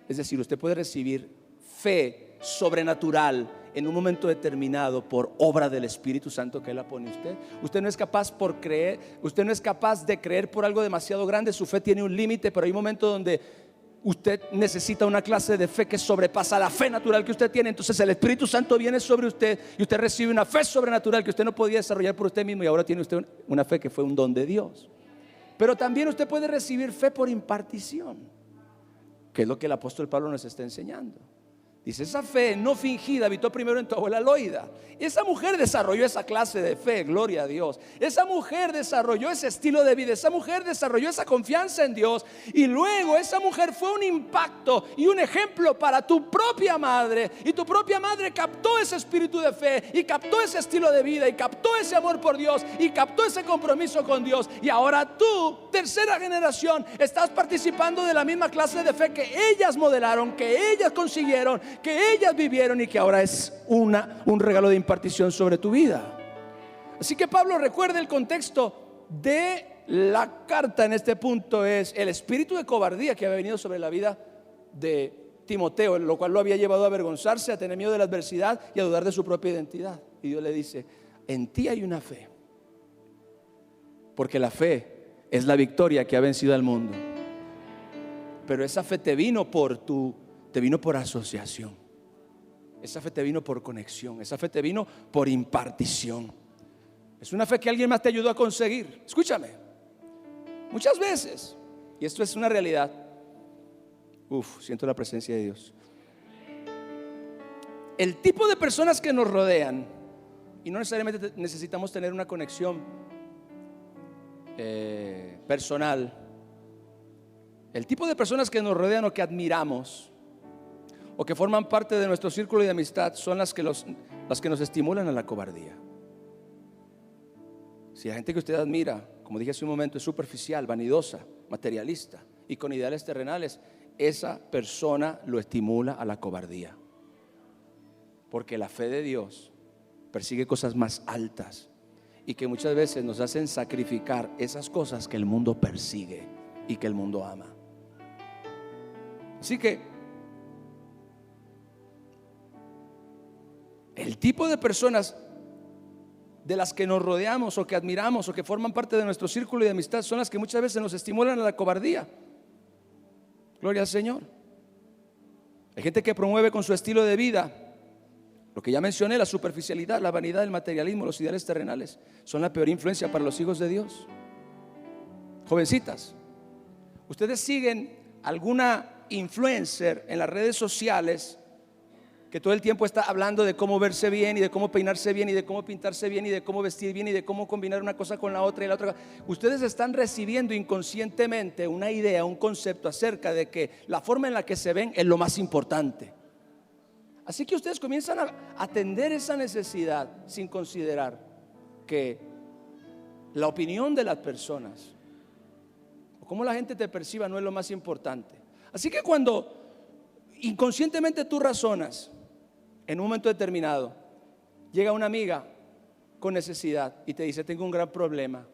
Es decir, usted puede recibir fe sobrenatural en un momento determinado por obra del Espíritu Santo que Él la pone en usted. Usted no es capaz por creer, usted no es capaz de creer por algo demasiado grande. Su fe tiene un límite, pero hay un momento donde usted necesita una clase de fe que sobrepasa la fe natural que usted tiene. Entonces el Espíritu Santo viene sobre usted y usted recibe una fe sobrenatural que usted no podía desarrollar por usted mismo, y ahora tiene usted una fe que fue un don de Dios. Pero también usted puede recibir fe por impartición, que es lo que el apóstol Pablo nos está enseñando. Dice, esa fe no fingida habitó primero en tu abuela Loida. Esa mujer desarrolló esa clase de fe, gloria a Dios. Esa mujer desarrolló ese estilo de vida. Esa mujer desarrolló esa confianza en Dios. Y luego esa mujer fue un impacto y un ejemplo para tu propia madre. Y tu propia madre captó ese espíritu de fe, y captó ese estilo de vida, y captó ese amor por Dios, y captó ese compromiso con Dios. Y ahora tú, tercera generación, estás participando de la misma clase de fe que ellas modelaron, que ellas consiguieron, que ellas vivieron, y que ahora es un regalo de impartición sobre tu vida. Así que Pablo recuerda el contexto de la carta en este punto: es el espíritu de cobardía que había venido sobre la vida de Timoteo, lo cual lo había llevado a avergonzarse, a tener miedo de la adversidad y a dudar de su propia identidad. Y Dios le dice: en ti hay una fe, porque la fe es la victoria que ha vencido al mundo. Pero esa fe te vino por asociación. Esa fe te vino por conexión. Esa fe te vino por impartición. Es una fe que alguien más te ayudó a conseguir. Escúchame, muchas veces, y esto es una realidad, siento la presencia de Dios. El tipo de personas que nos rodean, y no necesariamente necesitamos tener una conexión personal, el tipo de personas que nos rodean o que admiramos o que forman parte de nuestro círculo de amistad son las que nos estimulan a la cobardía. Si la gente que usted admira, como dije hace un momento, es superficial, vanidosa, materialista y con ideales terrenales, esa persona lo estimula a la cobardía. Porque la fe de Dios persigue cosas más altas, y que muchas veces nos hacen sacrificar esas cosas que el mundo persigue y que el mundo ama. Así que el tipo de personas de las que nos rodeamos o que admiramos o que forman parte de nuestro círculo de amistad son las que muchas veces nos estimulan a la cobardía. Gloria al Señor. Hay gente que promueve con su estilo de vida lo que ya mencioné: la superficialidad, la vanidad, el materialismo, los ideales terrenales. Son la peor influencia para los hijos de Dios. Jovencitas, ustedes siguen alguna influencer en las redes sociales que todo el tiempo está hablando de cómo verse bien, y de cómo peinarse bien, y de cómo pintarse bien, y de cómo vestir bien, y de cómo combinar una cosa con la otra y la otra. Ustedes están recibiendo inconscientemente una idea, un concepto acerca de que la forma en la que se ven es lo más importante. Así que ustedes comienzan a atender esa necesidad sin considerar que la opinión de las personas o cómo la gente te perciba no es lo más importante. Así que cuando inconscientemente tú razonas, en un momento determinado llega una amiga con necesidad y te dice: tengo un gran problema.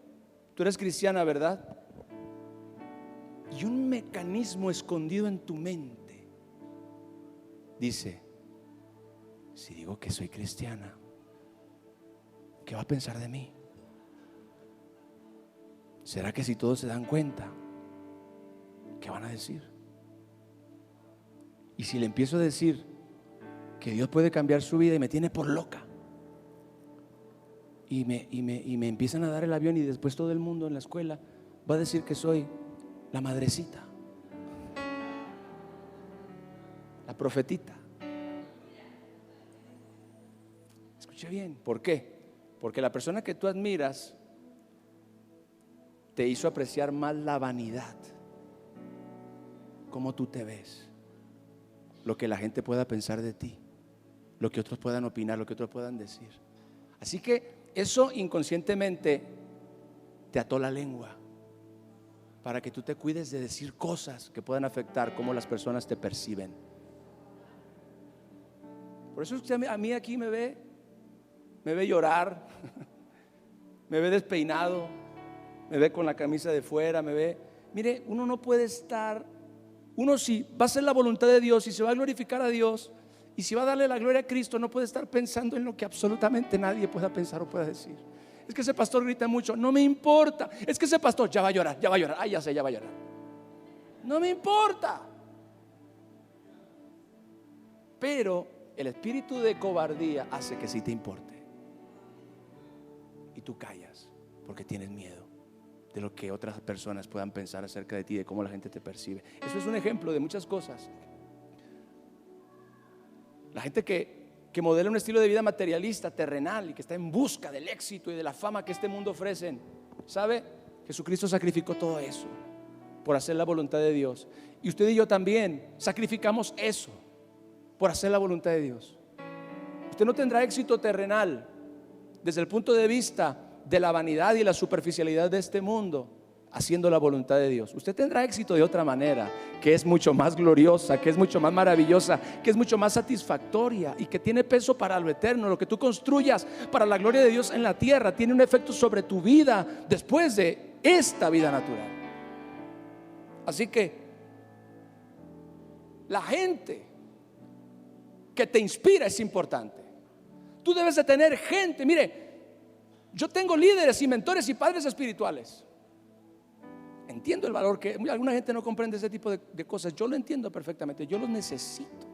Tú eres cristiana, ¿verdad? Y un mecanismo escondido en tu mente dice: si digo que soy cristiana, ¿qué va a pensar de mí? ¿Será que si todos se dan cuenta, qué van a decir? Y si le empiezo a decir que Dios puede cambiar su vida y me tiene por loca, y me empiezan a dar el avión, y después todo el mundo en la escuela va a decir que soy la madrecita, la profetita. Escuche bien, ¿por qué? Porque la persona que tú admiras te hizo apreciar más la vanidad, cómo tú te ves, lo que la gente pueda pensar de ti, lo que otros puedan opinar, lo que otros puedan decir. Así que eso inconscientemente te ató la lengua para que tú te cuides de decir cosas que puedan afectar cómo las personas te perciben. Por eso usted a mí aquí me ve llorar, me ve despeinado, me ve con la camisa de fuera, me ve. Mire, uno no puede estar, uno si va a hacer la voluntad de Dios y se va a glorificar a Dios, Y si va a darle la gloria a Cristo, no puede estar pensando en lo que absolutamente nadie pueda pensar o pueda decir. Es que ese pastor grita mucho, no me importa. Es que ese pastor ya va a llorar, ya va a llorar. Ay, ya sé, ya va a llorar. No me importa. Pero el espíritu de cobardía hace que sí te importe. Y tú callas porque tienes miedo de lo que otras personas puedan pensar acerca de ti, de cómo la gente te percibe. Eso es un ejemplo de muchas cosas. La gente que modela un estilo de vida materialista, terrenal, y que está en busca del éxito y de la fama que este mundo ofrecen, ¿sabe? Jesucristo sacrificó todo eso por hacer la voluntad de Dios. Y usted y yo también sacrificamos eso por hacer la voluntad de Dios. Usted no tendrá éxito terrenal desde el punto de vista de la vanidad y la superficialidad de este mundo haciendo la voluntad de Dios. Usted tendrá éxito de otra manera, que es mucho más gloriosa, que es mucho más maravillosa, que es mucho más satisfactoria y que tiene peso para lo eterno. Lo que tú construyas para la gloria de Dios en la tierra tiene un efecto sobre tu vida después de esta vida natural. Así que la gente que te inspira es importante. Tú debes de tener gente. Mire, yo tengo líderes y mentores y padres espirituales. Entiendo el valor que alguna gente no comprende ese tipo de cosas. Yo lo entiendo perfectamente. Yo los necesito.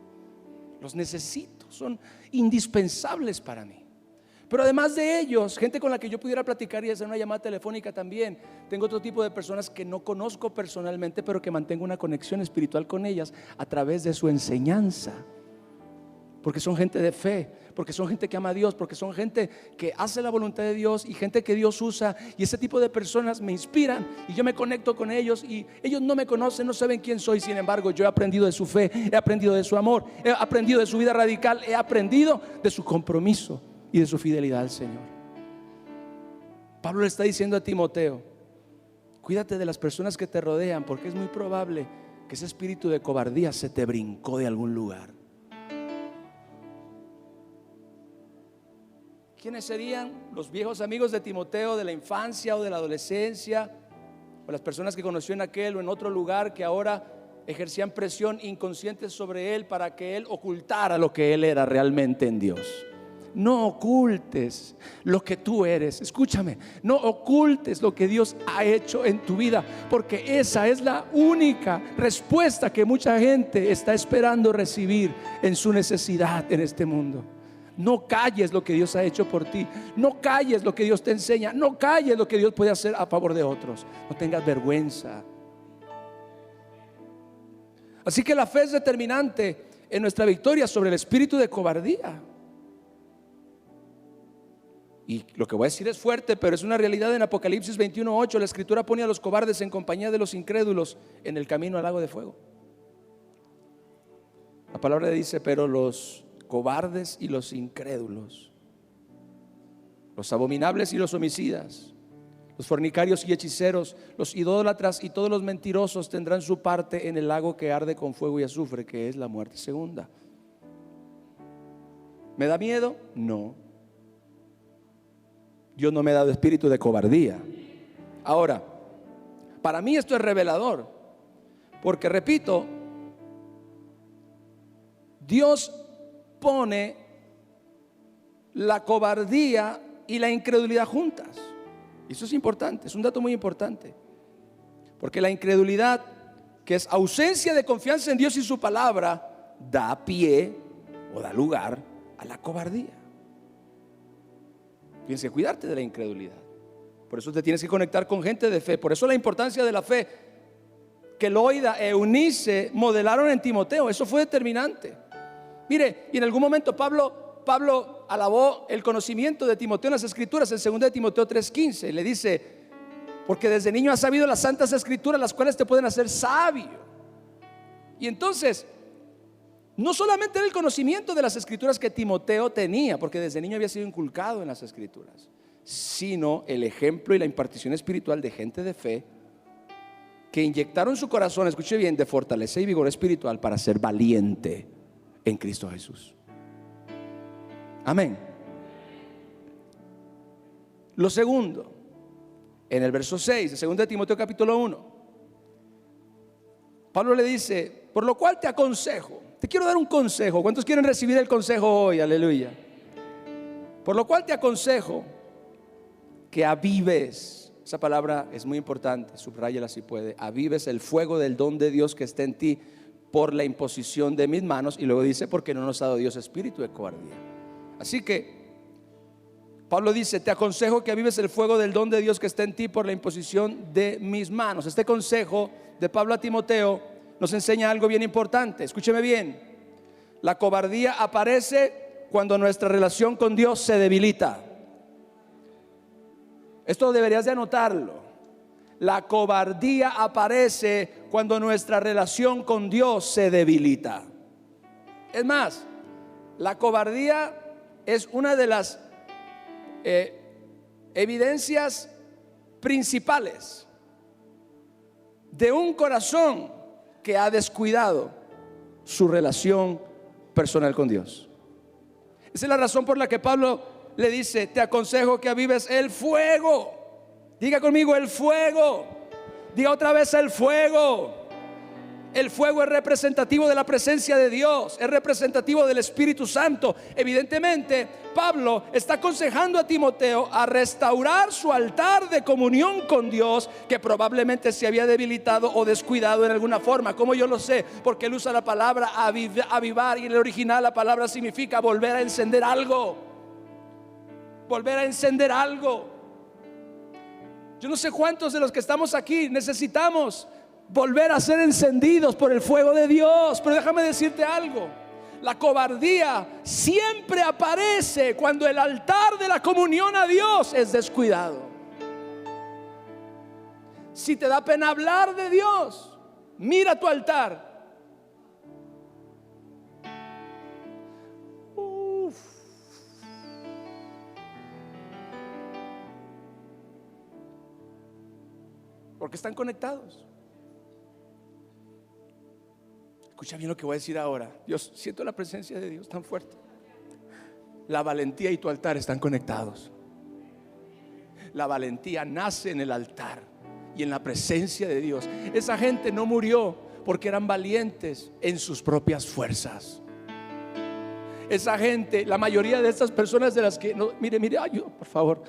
Los necesito. Son indispensables para mí. Pero además de ellos, gente con la que yo pudiera platicar y hacer una llamada telefónica también. Tengo otro tipo de personas que no conozco personalmente, pero que mantengo una conexión espiritual con ellas a través de su enseñanza. Porque son gente de fe, porque son gente que ama a Dios, porque son gente que hace la voluntad de Dios y gente que Dios usa. Y ese tipo de personas me inspiran y yo me conecto con ellos y ellos no me conocen, no saben quién soy. Sin embargo, yo he aprendido de su fe, he aprendido de su amor, he aprendido de su vida radical, he aprendido de su compromiso y de su fidelidad al Señor. Pablo le está diciendo a Timoteo: cuídate de las personas que te rodean, porque es muy probable que ese espíritu de cobardía se te brincó de algún lugar. ¿Quiénes serían los viejos amigos de Timoteo de la infancia o de la adolescencia? O las personas que conoció en aquel o en otro lugar que ahora ejercían presión inconsciente sobre él para que él ocultara lo que él era realmente en Dios. No ocultes lo que tú eres. Escúchame, no ocultes lo que Dios ha hecho en tu vida, porque esa es la única respuesta que mucha gente está esperando recibir en su necesidad en este mundo. No calles lo que Dios ha hecho por ti. No calles lo que Dios te enseña. No calles lo que Dios puede hacer a favor de otros. No tengas vergüenza. Así que la fe es determinante en nuestra victoria sobre el espíritu de cobardía. Y lo que voy a decir es fuerte, pero es una realidad. En Apocalipsis 21:8 la escritura pone a los cobardes en compañía de los incrédulos en el camino al lago de fuego. La palabra dice: pero los cobardes y los incrédulos, los abominables y los homicidas, los fornicarios y hechiceros, los idólatras y todos los mentirosos tendrán su parte en el lago que arde con fuego y azufre, que es la muerte segunda. ¿Me da miedo? No. Dios no me ha dado espíritu de cobardía. Ahora, para mí esto es revelador, porque repito, Dios pone la cobardía y la incredulidad juntas. Eso es importante, es un dato muy importante, porque la incredulidad, que es ausencia de confianza en Dios y su palabra, da pie o da lugar a la cobardía. Tienes que cuidarte de la incredulidad. Por eso te tienes que conectar con gente de fe. Por eso la importancia de la fe que Loida e Eunice modelaron en Timoteo. Eso fue determinante. Mire, y en algún momento Pablo alabó el conocimiento de Timoteo en las escrituras. En 2 de Timoteo 3:15 le dice: porque desde niño has sabido las santas escrituras, las cuales te pueden hacer sabio. Y entonces, no solamente era el conocimiento de las escrituras que Timoteo tenía, porque desde niño había sido inculcado en las escrituras, sino el ejemplo y la impartición espiritual de gente de fe que inyectaron su corazón, escuche bien, de fortaleza y vigor espiritual para ser valiente en Cristo Jesús. Amén. Lo segundo, en el verso 6 de 2 de Timoteo capítulo 1, Pablo le dice: por lo cual te aconsejo te quiero dar un consejo. ¿Cuántos quieren recibir el consejo hoy? Aleluya. Por lo cual te aconsejo que avives. Esa palabra es muy importante, subráyala si puede. Avives el fuego del don de Dios que está en ti por la imposición de mis manos. Y luego dice, porque no nos ha dado Dios espíritu de cobardía. Así que Pablo dice, te aconsejo que avives el fuego del don de Dios que está en ti por la imposición de mis manos. Este consejo de Pablo a Timoteo nos enseña algo bien importante. Escúcheme bien. La cobardía aparece cuando nuestra relación con Dios se debilita. Esto deberías de anotarlo. La cobardía aparece cuando nuestra relación con Dios se debilita. Es más, la cobardía es una de las evidencias principales de un corazón que ha descuidado su relación personal con Dios. Esa es la razón por la que Pablo le dice, te aconsejo que avives el fuego. Diga conmigo, el fuego. Diga otra vez, el fuego. El fuego es representativo de la presencia de Dios, es representativo del Espíritu Santo. Evidentemente, Pablo está aconsejando a Timoteo a restaurar su altar de comunión con Dios, que probablemente se había debilitado o descuidado en alguna forma. ¿Cómo yo lo sé? Porque él usa la palabra avivar, y en el original la palabra significa volver a encender algo. Volver a encender algo. Yo no sé cuántos de los que estamos aquí necesitamos volver a ser encendidos por el fuego de Dios. Pero déjame decirte algo. La cobardía siempre aparece cuando el altar de la comunión a Dios es descuidado. Si te da pena hablar de Dios, mira tu altar. Porque están conectados. Escucha bien lo que voy a decir ahora. Dios, siento la presencia de Dios tan fuerte. La valentía y tu altar están conectados. La valentía nace en el altar y en la presencia de Dios. Esa gente no murió porque eran valientes en sus propias fuerzas. Esa gente, la mayoría de estas personas de las que mire, por favor.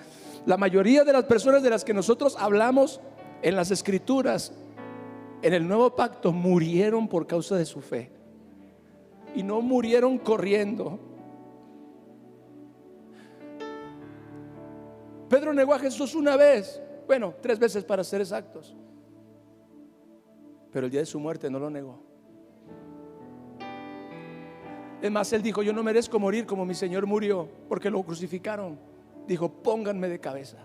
La mayoría de las personas de las que nosotros hablamos en las Escrituras, en el nuevo pacto, murieron por causa de su fe. Y no murieron corriendo. Pedro negó a Jesús una vez, 3 veces para ser exactos, pero el día de su muerte no lo negó. Es más, él dijo, yo no merezco morir como mi Señor murió, porque lo crucificaron. Dijo, pónganme de cabeza.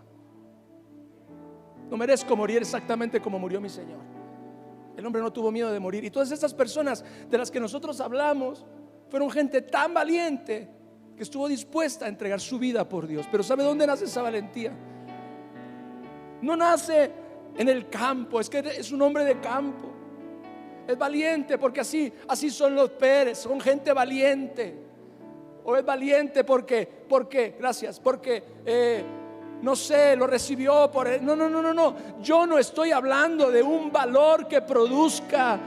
No merezco morir exactamente como murió mi Señor. El hombre no tuvo miedo de morir. Y todas estas personas de las que nosotros hablamos fueron gente tan valiente que estuvo dispuesta a entregar su vida por Dios. Pero ¿sabe dónde nace esa valentía? No nace en el campo. Es que es un hombre de campo. Es valiente porque así son los Pérez. Son gente valiente. O es valiente porque no sé, lo recibió por él. No. Yo no estoy hablando de un valor que produzca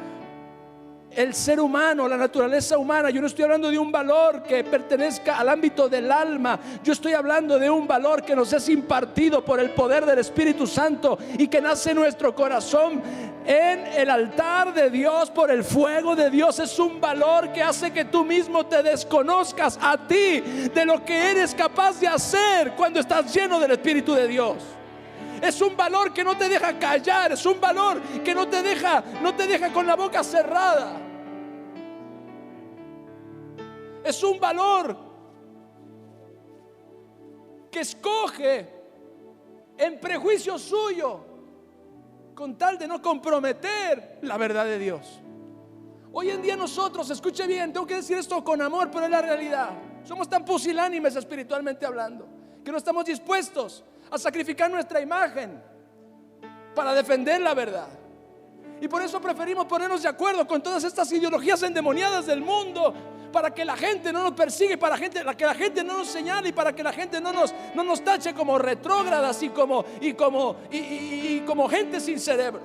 el ser humano, la naturaleza humana. Yo no estoy hablando de un valor que pertenezca al ámbito del alma. Yo estoy hablando de un valor que nos es impartido por el poder del Espíritu Santo y que nace en nuestro corazón en el altar de Dios por el fuego de Dios. Es un valor que hace que tú mismo te desconozcas a ti de lo que eres capaz de hacer cuando estás lleno del Espíritu de Dios. Es un valor que no te deja callar. Es un valor que no te deja con la boca cerrada. Es un valor que escoge en prejuicio suyo con tal de no comprometer la verdad de Dios. Hoy en día nosotros, escuche bien, tengo que decir esto con amor, pero es la realidad. Somos tan pusilánimes espiritualmente hablando que no estamos dispuestos a sacrificar nuestra imagen para defender la verdad. Y por eso preferimos ponernos de acuerdo con todas estas ideologías endemoniadas del mundo, para que la gente no nos persiga, para que la gente no nos señale, y para que la gente no nos tache como retrógradas y como gente sin cerebro.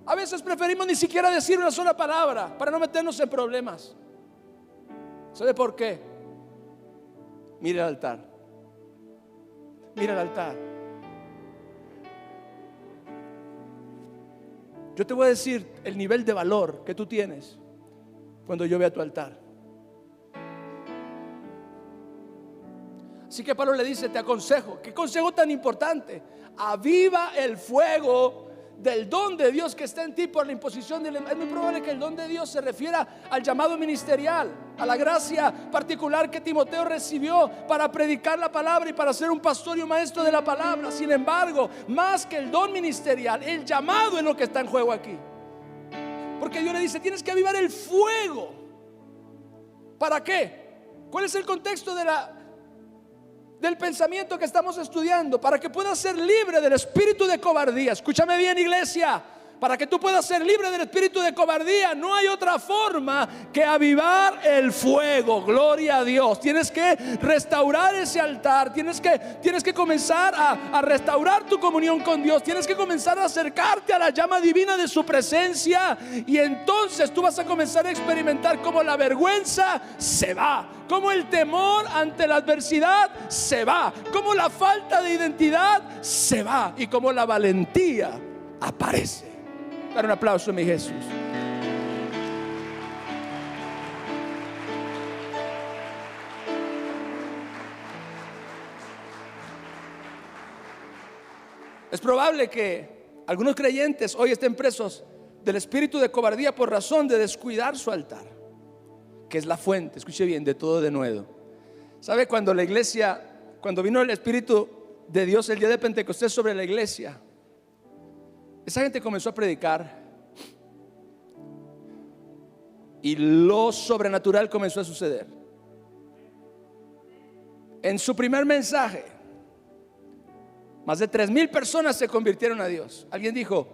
A veces preferimos ni siquiera decir una sola palabra para no meternos en problemas. ¿Sabe por qué? Mire el altar. Mira el altar. Yo te voy a decir el nivel de valor que tú tienes cuando yo vea tu altar. Así que Pablo le dice, te aconsejo. ¿Qué consejo tan importante? Aviva el fuego del don de Dios que está en ti por la imposición de... Es muy probable que el don de Dios se refiera al llamado ministerial, a la gracia particular que Timoteo recibió para predicar la palabra y para ser un pastor y un maestro de la palabra. Sin embargo, más que el don ministerial, el llamado es lo que está en juego aquí. Porque Dios le dice, tienes que avivar el fuego. ¿Para qué? ¿Cuál es el contexto del pensamiento que estamos estudiando? Para que puedas ser libre del espíritu de cobardía. Escúchame bien, iglesia. Para que tú puedas ser libre del espíritu de cobardía, no hay otra forma que avivar el fuego. Gloria a Dios. Tienes que restaurar ese altar. Tienes que comenzar a restaurar tu comunión con Dios. Tienes que comenzar a acercarte a la llama divina de su presencia. Y entonces tú vas a comenzar a experimentar cómo la vergüenza se va, cómo el temor ante la adversidad se va, cómo la falta de identidad se va y cómo la valentía aparece. Dar un aplauso a mi Jesús. Es probable que algunos creyentes hoy estén presos del espíritu de cobardía por razón de descuidar su altar, que es la fuente, escuche bien, de todo denuedo. ¿Sabe? Cuando vino el Espíritu de Dios el día de Pentecostés sobre la iglesia, esa gente comenzó a predicar y lo sobrenatural comenzó a suceder. En su primer mensaje, más de 3,000 personas se convirtieron a Dios. Alguien dijo,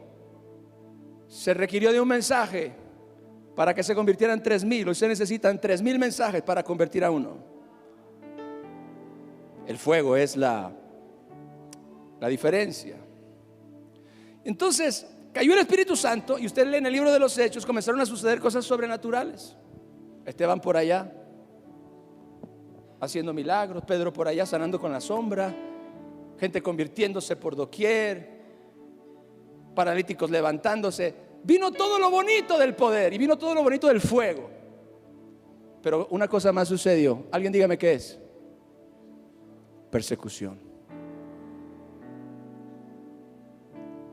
se requirió de un mensaje para que se convirtieran 3,000. Hoy se necesitan 3,000 mensajes para convertir a uno. El fuego es la diferencia. Entonces cayó el Espíritu Santo y usted lee en el libro de los Hechos, comenzaron a suceder cosas sobrenaturales. Esteban por allá haciendo milagros, Pedro por allá sanando con la sombra, gente convirtiéndose por doquier, paralíticos levantándose. Vino todo lo bonito del poder y vino todo lo bonito del fuego. Pero una cosa más sucedió. Alguien dígame qué es. Persecución.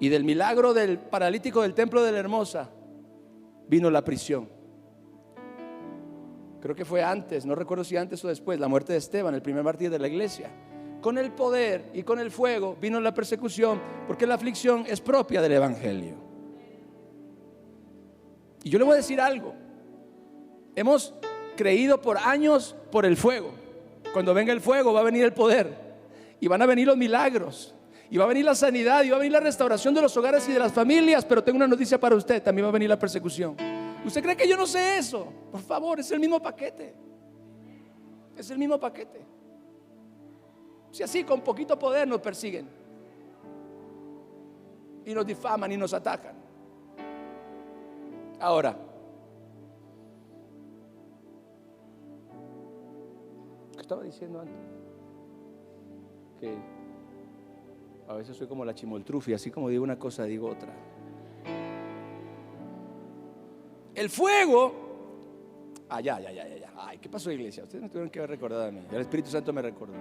Y del milagro del paralítico del templo de la Hermosa vino la prisión. Creo que fue antes, no recuerdo si antes o después, la muerte de Esteban, el primer mártir de la iglesia. Con el poder y con el fuego vino la persecución, porque la aflicción es propia del evangelio. Y yo le voy a decir algo. Hemos creído por años por el fuego. Cuando venga el fuego va a venir el poder y van a venir los milagros. Y va a venir la sanidad, y va a venir la restauración de los hogares y de las familias. Pero tengo una noticia para usted, también va a venir la persecución. ¿Usted cree que yo no sé eso? Por favor, es el mismo paquete. Es el mismo paquete. Si así con poquito poder nos persiguen y nos difaman y nos atacan. Ahora, ¿qué estaba diciendo antes? Que a veces soy como la chimoltrufia, así como digo una cosa, digo otra. El fuego. Ya. Ay, ¿qué pasó, iglesia? Ustedes me tuvieron que haber recordado a mí. El Espíritu Santo me recordó.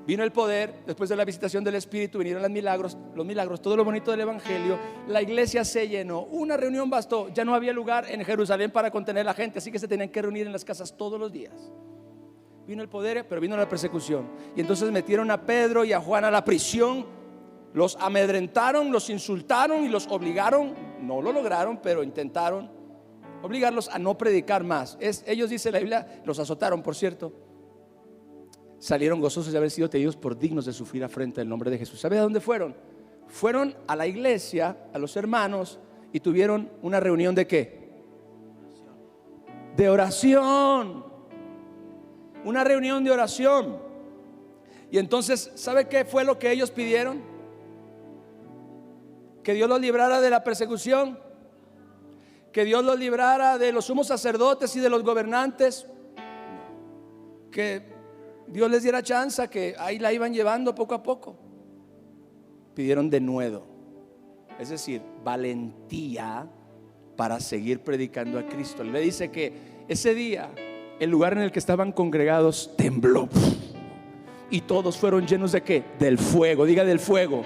Vino el poder, después de la visitación del Espíritu vinieron los milagros, todo lo bonito del evangelio. La iglesia se llenó, una reunión bastó. Ya no había lugar en Jerusalén para contener a la gente, así que se tenían que reunir en las casas todos los días. Vino el poder, pero vino la persecución. Y entonces metieron a Pedro y a Juan a la prisión. Los amedrentaron, los insultaron y los obligaron. No lo lograron, pero intentaron obligarlos a no predicar más. Ellos, dice la Biblia, los azotaron, por cierto. Salieron gozosos de haber sido tenidos por dignos de sufrir afrenta en el nombre de Jesús. ¿Sabe a dónde fueron? Fueron a la iglesia, a los hermanos, y tuvieron una reunión ¿de qué? De oración. Una reunión de oración. Y entonces, ¿sabe qué fue lo que ellos pidieron? Que Dios los librara de la persecución. que Dios los librara de los sumos sacerdotes y de los gobernantes, que Dios les diera chance, que ahí la iban llevando poco a poco. Pidieron denuedo, es decir, valentía para seguir predicando a Cristo. Le dice que ese día el lugar en el que estaban congregados tembló y todos fueron llenos de ¿qué? Del fuego, diga del fuego,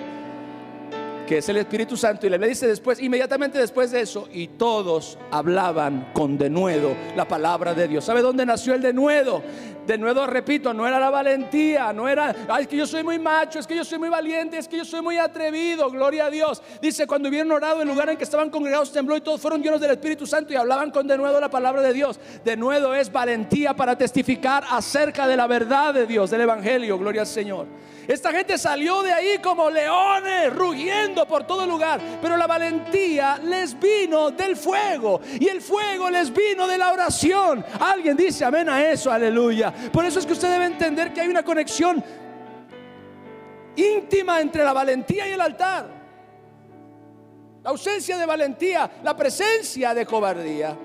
que es el Espíritu Santo. Y le dice después, inmediatamente después de eso, y todos hablaban con denuedo la palabra de Dios. ¿Sabe dónde nació el denuedo? Denuedo, repito, no era la valentía, no era, ay, es que yo soy muy macho, es que yo soy muy valiente, es que yo soy muy atrevido, gloria a Dios. Dice, cuando hubieron orado, el lugar en que estaban congregados tembló y todos fueron llenos del Espíritu Santo y hablaban con denuedo la palabra de Dios. Denuedo es valentía para testificar acerca de la verdad de Dios, del Evangelio, gloria al Señor. Esta gente salió de ahí como leones, rugiendo por todo lugar, pero la valentía les vino del fuego, y el fuego les vino de la oración. Alguien dice amén a eso, aleluya. Por eso es que usted debe entender que hay una conexión íntima entre la valentía y el altar. La ausencia de valentía, la presencia de cobardía,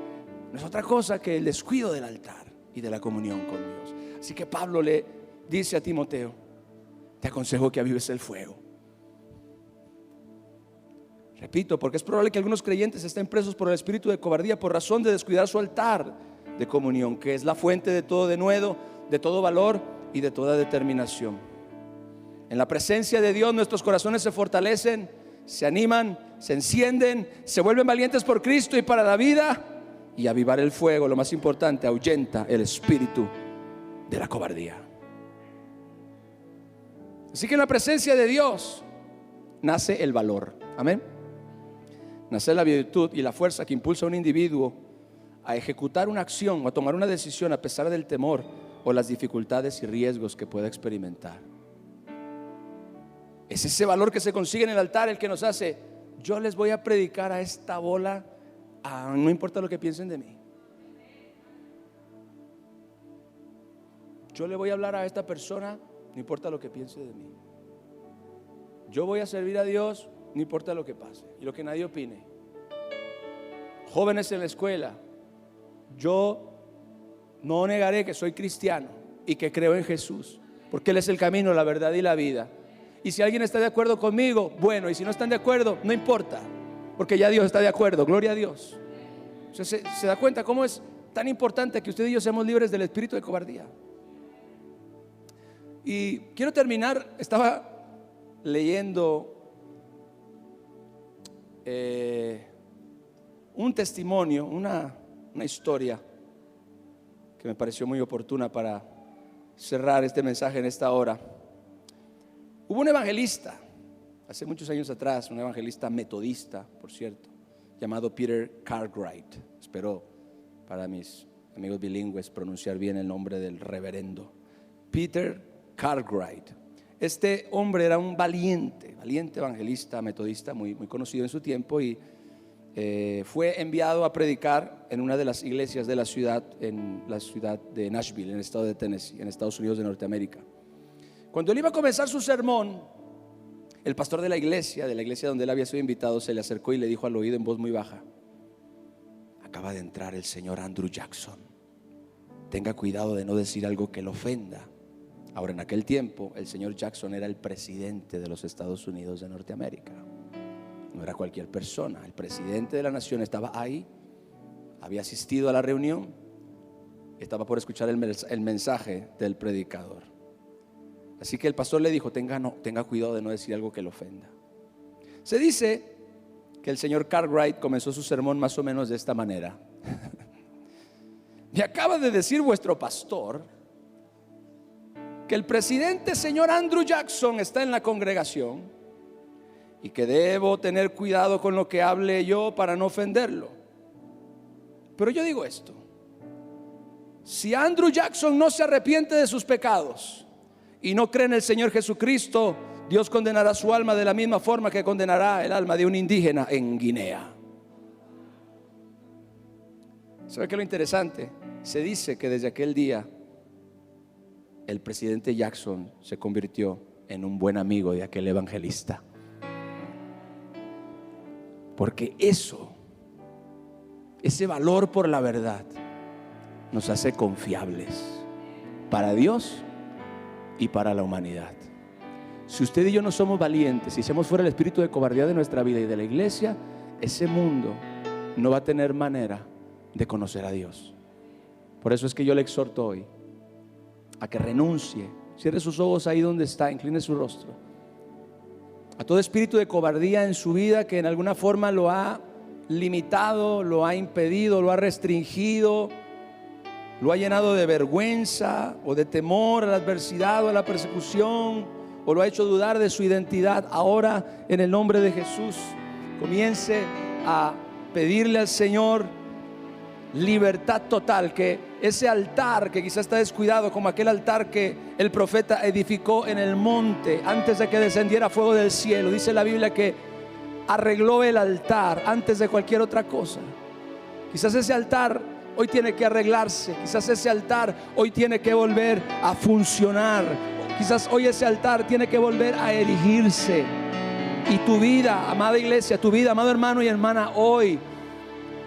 no es otra cosa que el descuido del altar y de la comunión con Dios. Así que Pablo le dice a Timoteo: te aconsejo que avives el fuego. Repito, porque es probable que algunos creyentes estén presos por el espíritu de cobardía por razón de descuidar su altar de comunión, que es la fuente de todo denuedo, de todo valor y de toda determinación. En la presencia de Dios nuestros corazones se fortalecen, se animan, se encienden, se vuelven valientes por Cristo y para la vida. Y avivar el fuego, lo más importante, ahuyenta el espíritu de la cobardía. Así que en la presencia de Dios nace el valor, amén. Nace la virtud y la fuerza que impulsa a un individuo a ejecutar una acción o a tomar una decisión a pesar del temor o las dificultades y riesgos que pueda experimentar. Es ese valor que se consigue en el altar el que nos hace: yo les voy a predicar a esta bola, no importa lo que piensen de mí. Yo le voy a hablar a esta persona, no importa lo que piense de mí. Yo voy a servir a Dios, no importa lo que pase y lo que nadie opine. Jóvenes en la escuela, yo no negaré que soy cristiano y que creo en Jesús, porque Él es el camino, la verdad y la vida. Y si alguien está de acuerdo conmigo, bueno, y si no están de acuerdo, no importa, porque ya Dios está de acuerdo, gloria a Dios. O sea, se da cuenta cómo es tan importante que usted y yo seamos libres del espíritu de cobardía. Y quiero terminar, estaba leyendo un testimonio, una historia que me pareció muy oportuna para cerrar este mensaje en esta hora. Hubo un evangelista hace muchos años atrás, un evangelista metodista, por cierto, llamado Peter Cartwright. Espero para mis amigos bilingües pronunciar bien el nombre del reverendo Peter Cartwright. Este hombre era un valiente evangelista metodista muy conocido en su tiempo, y fue enviado a predicar en una de las iglesias de la ciudad, en la ciudad de Nashville, en el estado de Tennessee, en Estados Unidos de Norteamérica. Cuando él iba a comenzar su sermón, el pastor de la iglesia donde él había sido invitado, se le acercó y le dijo al oído en voz muy baja: acaba de entrar el señor Andrew Jackson, tenga cuidado de no decir algo que lo ofenda. Ahora, en aquel tiempo el señor Jackson era el presidente de los Estados Unidos de Norteamérica. No era cualquier persona, el presidente de la nación estaba ahí, había asistido a la reunión, estaba por escuchar el mensaje del predicador. Así que el pastor le dijo: tenga cuidado de no decir algo que lo ofenda. Se dice que el señor Cartwright comenzó su sermón más o menos de esta manera: me acaba de decir vuestro pastor que el presidente señor Andrew Jackson está en la congregación y que debo tener cuidado con lo que hable yo para no ofenderlo. Pero yo digo esto: si Andrew Jackson no se arrepiente de sus pecados y no cree en el Señor Jesucristo, Dios condenará su alma de la misma forma que condenará el alma de un indígena en Guinea. ¿Sabe qué es lo interesante? Se dice que desde aquel día el presidente Jackson se convirtió en un buen amigo de aquel evangelista, porque eso ese valor por la verdad, nos hace confiables para Dios y para la humanidad. Si usted y yo no somos valientes, si echamos fuera el espíritu de cobardía de nuestra vida y de la iglesia, ese mundo no va a tener manera de conocer a Dios. Por eso es que yo le exhorto hoy a que renuncie, cierre sus ojos ahí donde está, incline su rostro, a todo espíritu de cobardía en su vida que en alguna forma lo ha limitado, lo ha impedido, lo ha restringido, lo ha llenado de vergüenza o de temor a la adversidad o a la persecución, o lo ha hecho dudar de su identidad. Ahora, en el nombre de Jesús, comience a pedirle al Señor libertad total, que ese altar que quizás está descuidado, como aquel altar que el profeta edificó en el monte antes de que descendiera fuego del cielo, dice la Biblia que arregló el altar antes de cualquier otra cosa. Quizás ese altar hoy tiene que arreglarse, quizás ese altar hoy tiene que volver a funcionar, quizás hoy ese altar tiene que volver a erigirse. Y tu vida, amada iglesia, tu vida, amado hermano y hermana, hoy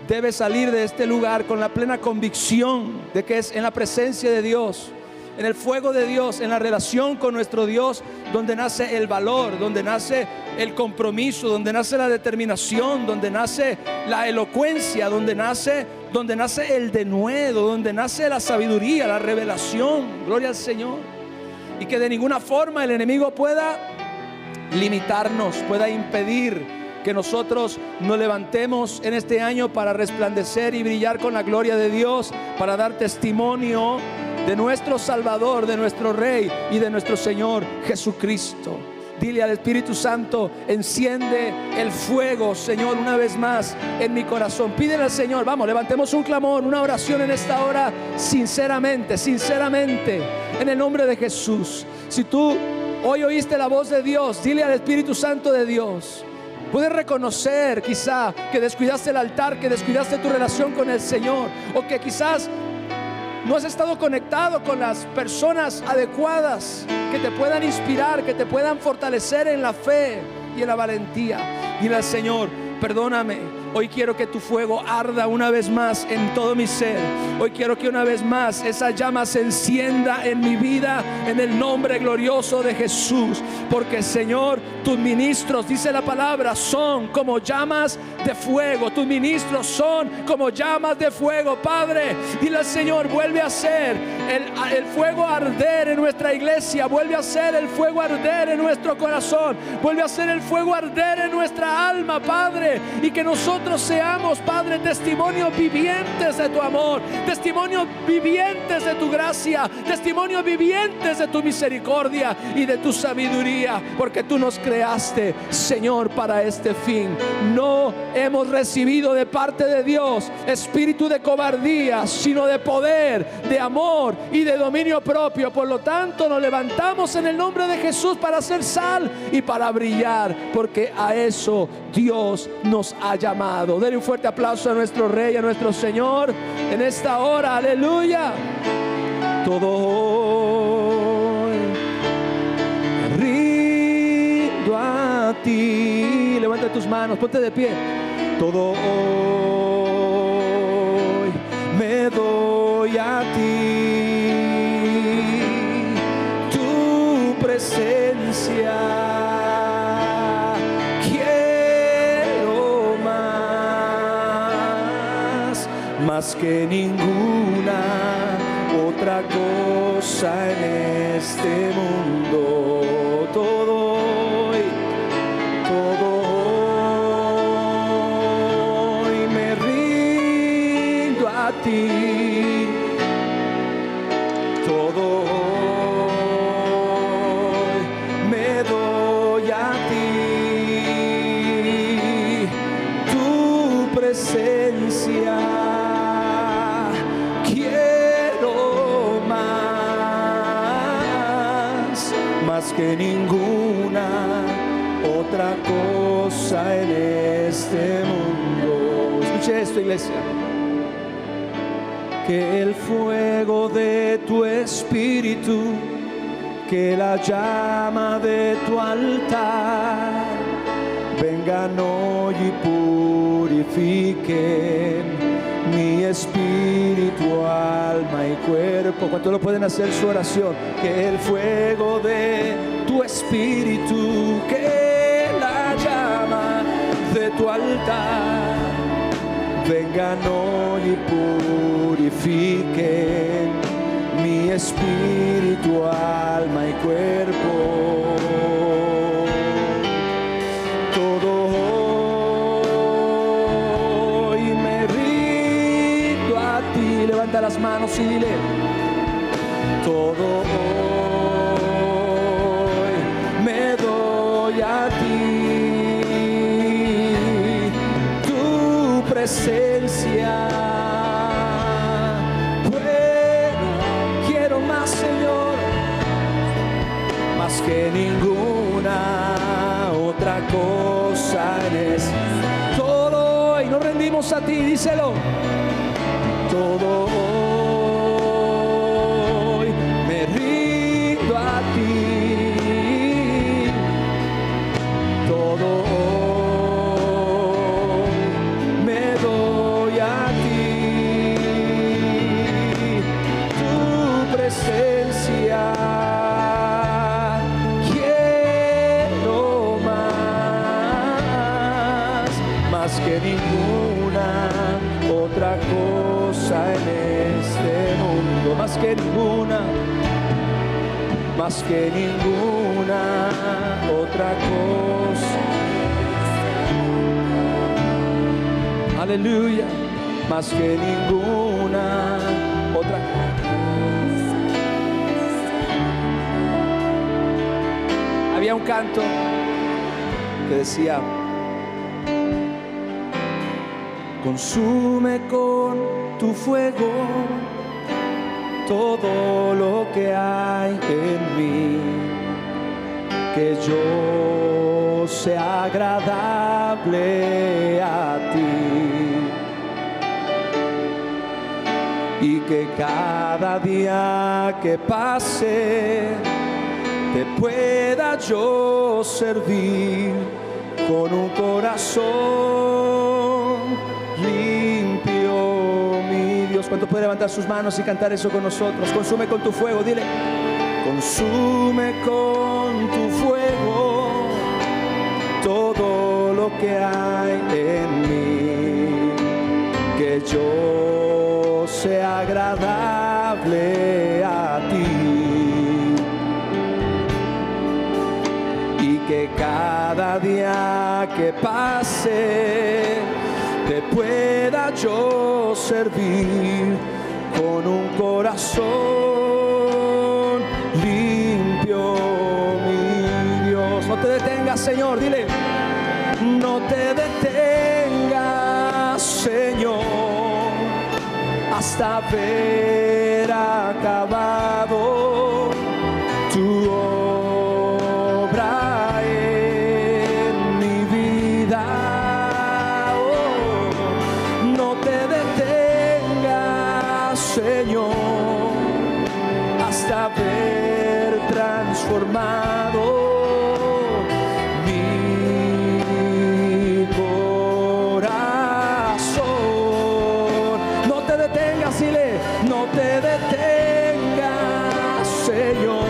debe salir de este lugar con la plena convicción de que es en la presencia de Dios, en el fuego de Dios, en la relación con nuestro Dios, donde nace el valor, donde nace el compromiso, donde nace la determinación, donde nace la elocuencia, donde nace el denuedo, donde nace la sabiduría, la revelación. Gloria al Señor. Y que de ninguna forma el enemigo pueda limitarnos, pueda impedir que nosotros nos levantemos en este año para resplandecer y brillar con la gloria de Dios, para dar testimonio de nuestro Salvador, de nuestro Rey y de nuestro Señor Jesucristo. Dile al Espíritu Santo: enciende el fuego, Señor, una vez más en mi corazón. Pídele al Señor, vamos, levantemos un clamor, una oración en esta hora, sinceramente, en el nombre de Jesús. Si tú hoy oíste la voz de Dios, dile al Espíritu Santo de Dios. Puedes reconocer quizá que descuidaste el altar, que descuidaste tu relación con el Señor, o que quizás no has estado conectado con las personas adecuadas que te puedan inspirar, que te puedan fortalecer en la fe y en la valentía. Dile al Señor: perdóname. Hoy quiero que tu fuego arda una vez más en todo mi ser. Hoy quiero que una vez más esa llama se encienda en mi vida, en el nombre glorioso de Jesús. Porque, Señor, tus ministros, dice la palabra, son como llamas de fuego. Tus ministros son como llamas de fuego. Padre, dile al Señor: vuelve a hacer el fuego arder en nuestra iglesia. Vuelve a hacer el fuego arder en nuestro corazón. Vuelve a hacer el fuego arder en nuestra alma, Padre. Y que nosotros seamos, Padre, testimonios vivientes de tu amor, testimonios vivientes de tu gracia, testimonios vivientes de tu misericordia y de tu sabiduría, porque tú nos creaste, Señor, para este fin. No hemos recibido de parte de Dios espíritu de cobardía, sino de poder, de amor y de dominio propio. Por lo tanto, nos levantamos en el nombre de Jesús para hacer sal y para brillar, porque a eso Dios nos ha llamado. Denle un fuerte aplauso a nuestro Rey, a nuestro Señor en esta hora. Aleluya. Todo hoy me rindo a ti. Levanta tus manos, ponte de pie. Todo hoy me doy a ti. Tu presencia más que ninguna otra cosa en este mundo. Todo hoy me rindo a ti. Todo hoy me doy a ti. Tu presencia que ninguna otra cosa en este mundo. Escuche esto, iglesia. Que el fuego de tu espíritu, que la llama de tu altar vengan hoy y purifiquen espíritu, alma y cuerpo. ¿Cuántos lo pueden hacer su oración? Que el fuego de tu espíritu, que la llama de tu altar vengan hoy y purifiquen mi espíritu, alma y cuerpo. Todo hoy me rindo a ti. Levanta las manos y dile: todo hoy me doy a ti. Tu presencia que ninguna otra cosa eres. Todo hoy nos rendimos a ti, díselo. Todo hoy me rindo a ti. Todo hoy me doy a ti. Tu presencia que ninguna otra cosa en este mundo, más que ninguna otra cosa. Aleluya, más que ninguna otra cosa. Había un canto que decía: consume con tu fuego todo lo que hay en mí, que yo sea agradable a ti, y que cada día que pase te pueda yo servir con un corazón limpio, mi Dios. ¿Cuánto puede levantar sus manos y cantar eso con nosotros? Consume con tu fuego, dile: consume con tu fuego todo lo que hay en mí, que yo sea agradable a ti, y que cada día que pase te pueda yo servir con un corazón limpio, mi Dios. No te detengas, Señor, dile: no te detengas, Señor, hasta ver acabado tu obra en mi vida. Señor, hasta ver transformado mi corazón. No te detengas, dile: no te detengas, Señor,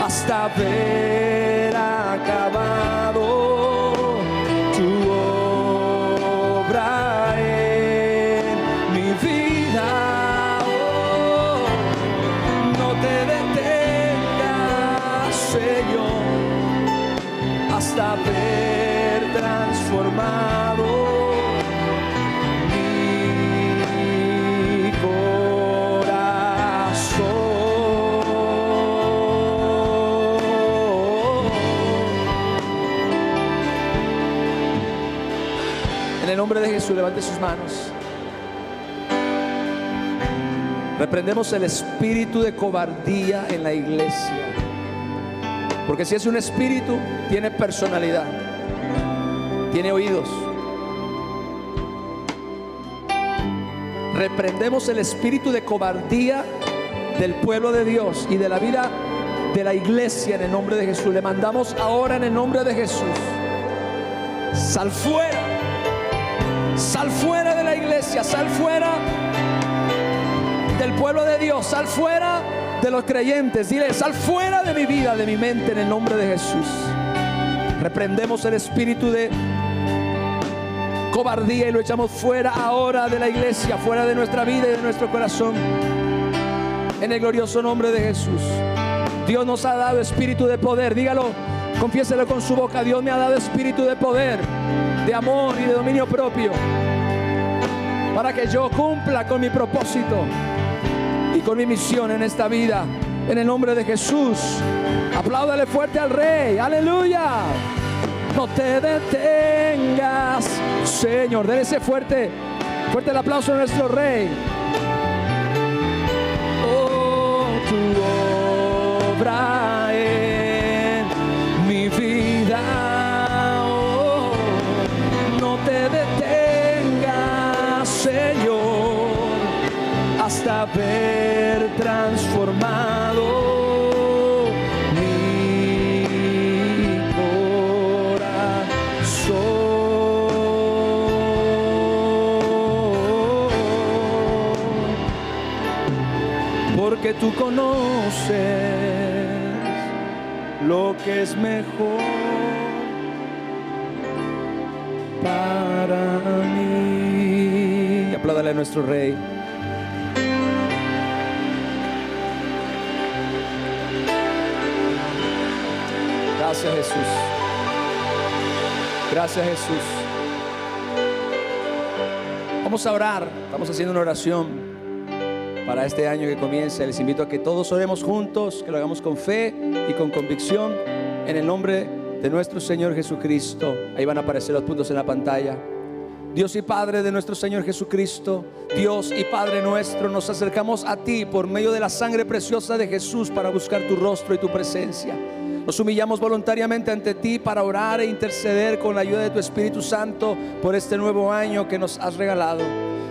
hasta ver acabado tu obra en mi vida. Señor, hasta ver transformado mi corazón. En el nombre de Jesús, levante sus manos. Reprendemos el espíritu de cobardía en la iglesia. Porque si es un espíritu, tiene personalidad, tiene oídos. Reprendemos el espíritu de cobardía del pueblo de Dios y de la vida de la iglesia en el nombre de Jesús. Le mandamos ahora en el nombre de Jesús: sal fuera Sal fuera de la iglesia, sal fuera del pueblo de Dios, sal fuera de los creyentes. Dile, sal fuera de mi vida, de mi mente, en el nombre de Jesús. Reprendemos el espíritu de cobardía y lo echamos fuera ahora de la iglesia, fuera de nuestra vida y de nuestro corazón, en el glorioso nombre de Jesús. Dios nos ha dado espíritu de poder. Dígalo, confiéselo con su boca. Dios me ha dado espíritu de poder, de amor y de dominio propio, para que yo cumpla con mi propósito y con mi misión en esta vida, en el nombre de Jesús. Apláudale fuerte al Rey. Aleluya. No te detengas, Señor. Dele ese fuerte el aplauso a nuestro Rey. Oh, tu obra en mi vida. Oh, no te detengas, Señor, hasta ver transformado que tú conoces lo que es mejor para mí. Y apláudale a nuestro Rey. Gracias, Jesús. Gracias, Jesús. Vamos a orar. Estamos haciendo una oración para este año que comienza. Les invito a que todos oremos juntos, que lo hagamos con fe y con convicción, en el nombre de nuestro Señor Jesucristo. Ahí van a aparecer los puntos en la pantalla. Dios y Padre de nuestro Señor Jesucristo, Dios y Padre nuestro, nos acercamos a ti por medio de la sangre preciosa de Jesús para buscar tu rostro y tu presencia. Nos humillamos voluntariamente ante ti para orar e interceder con la ayuda de tu Espíritu Santo por este nuevo año que nos has regalado.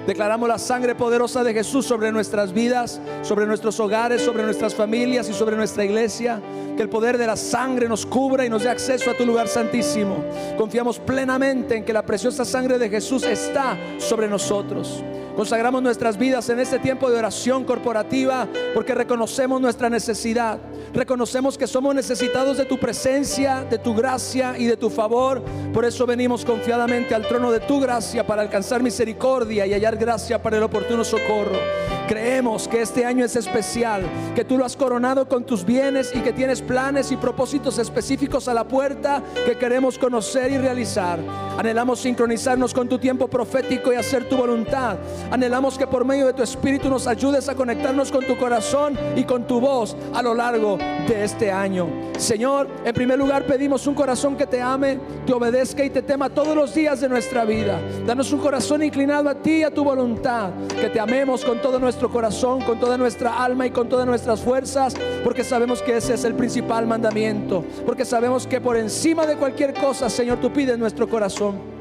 Declaramos la sangre poderosa de Jesús sobre nuestras vidas, sobre nuestros hogares, sobre nuestras familias y sobre nuestra iglesia. Que el poder de la sangre nos cubra y nos dé acceso a tu lugar santísimo. Confiamos plenamente en que la preciosa sangre de Jesús está sobre nosotros. Consagramos nuestras vidas en este tiempo de oración corporativa porque reconocemos nuestra necesidad. Reconocemos que somos necesitados de tu presencia, de tu gracia y de tu favor. Por eso venimos confiadamente al trono de tu gracia para alcanzar misericordia y hallar gracia para el oportuno socorro. Creemos que este año es especial, que tú lo has coronado con tus bienes y que tienes planes y propósitos específicos a la puerta que queremos conocer y realizar. Anhelamos sincronizarnos con tu tiempo profético y hacer tu voluntad. Anhelamos que por medio de tu Espíritu nos ayudes a conectarnos con tu corazón y con tu voz a lo largo de este año. Señor, en primer lugar pedimos un corazón que te ame, te obedezca y te tema todos los días de nuestra vida. Danos un corazón inclinado a ti y a tu voluntad, que te amemos con todo nuestro corazón, con toda nuestra alma y con todas nuestras fuerzas, porque sabemos que ese es el principal mandamiento, porque sabemos que por encima de cualquier cosa, Señor, tú pides nuestro corazón.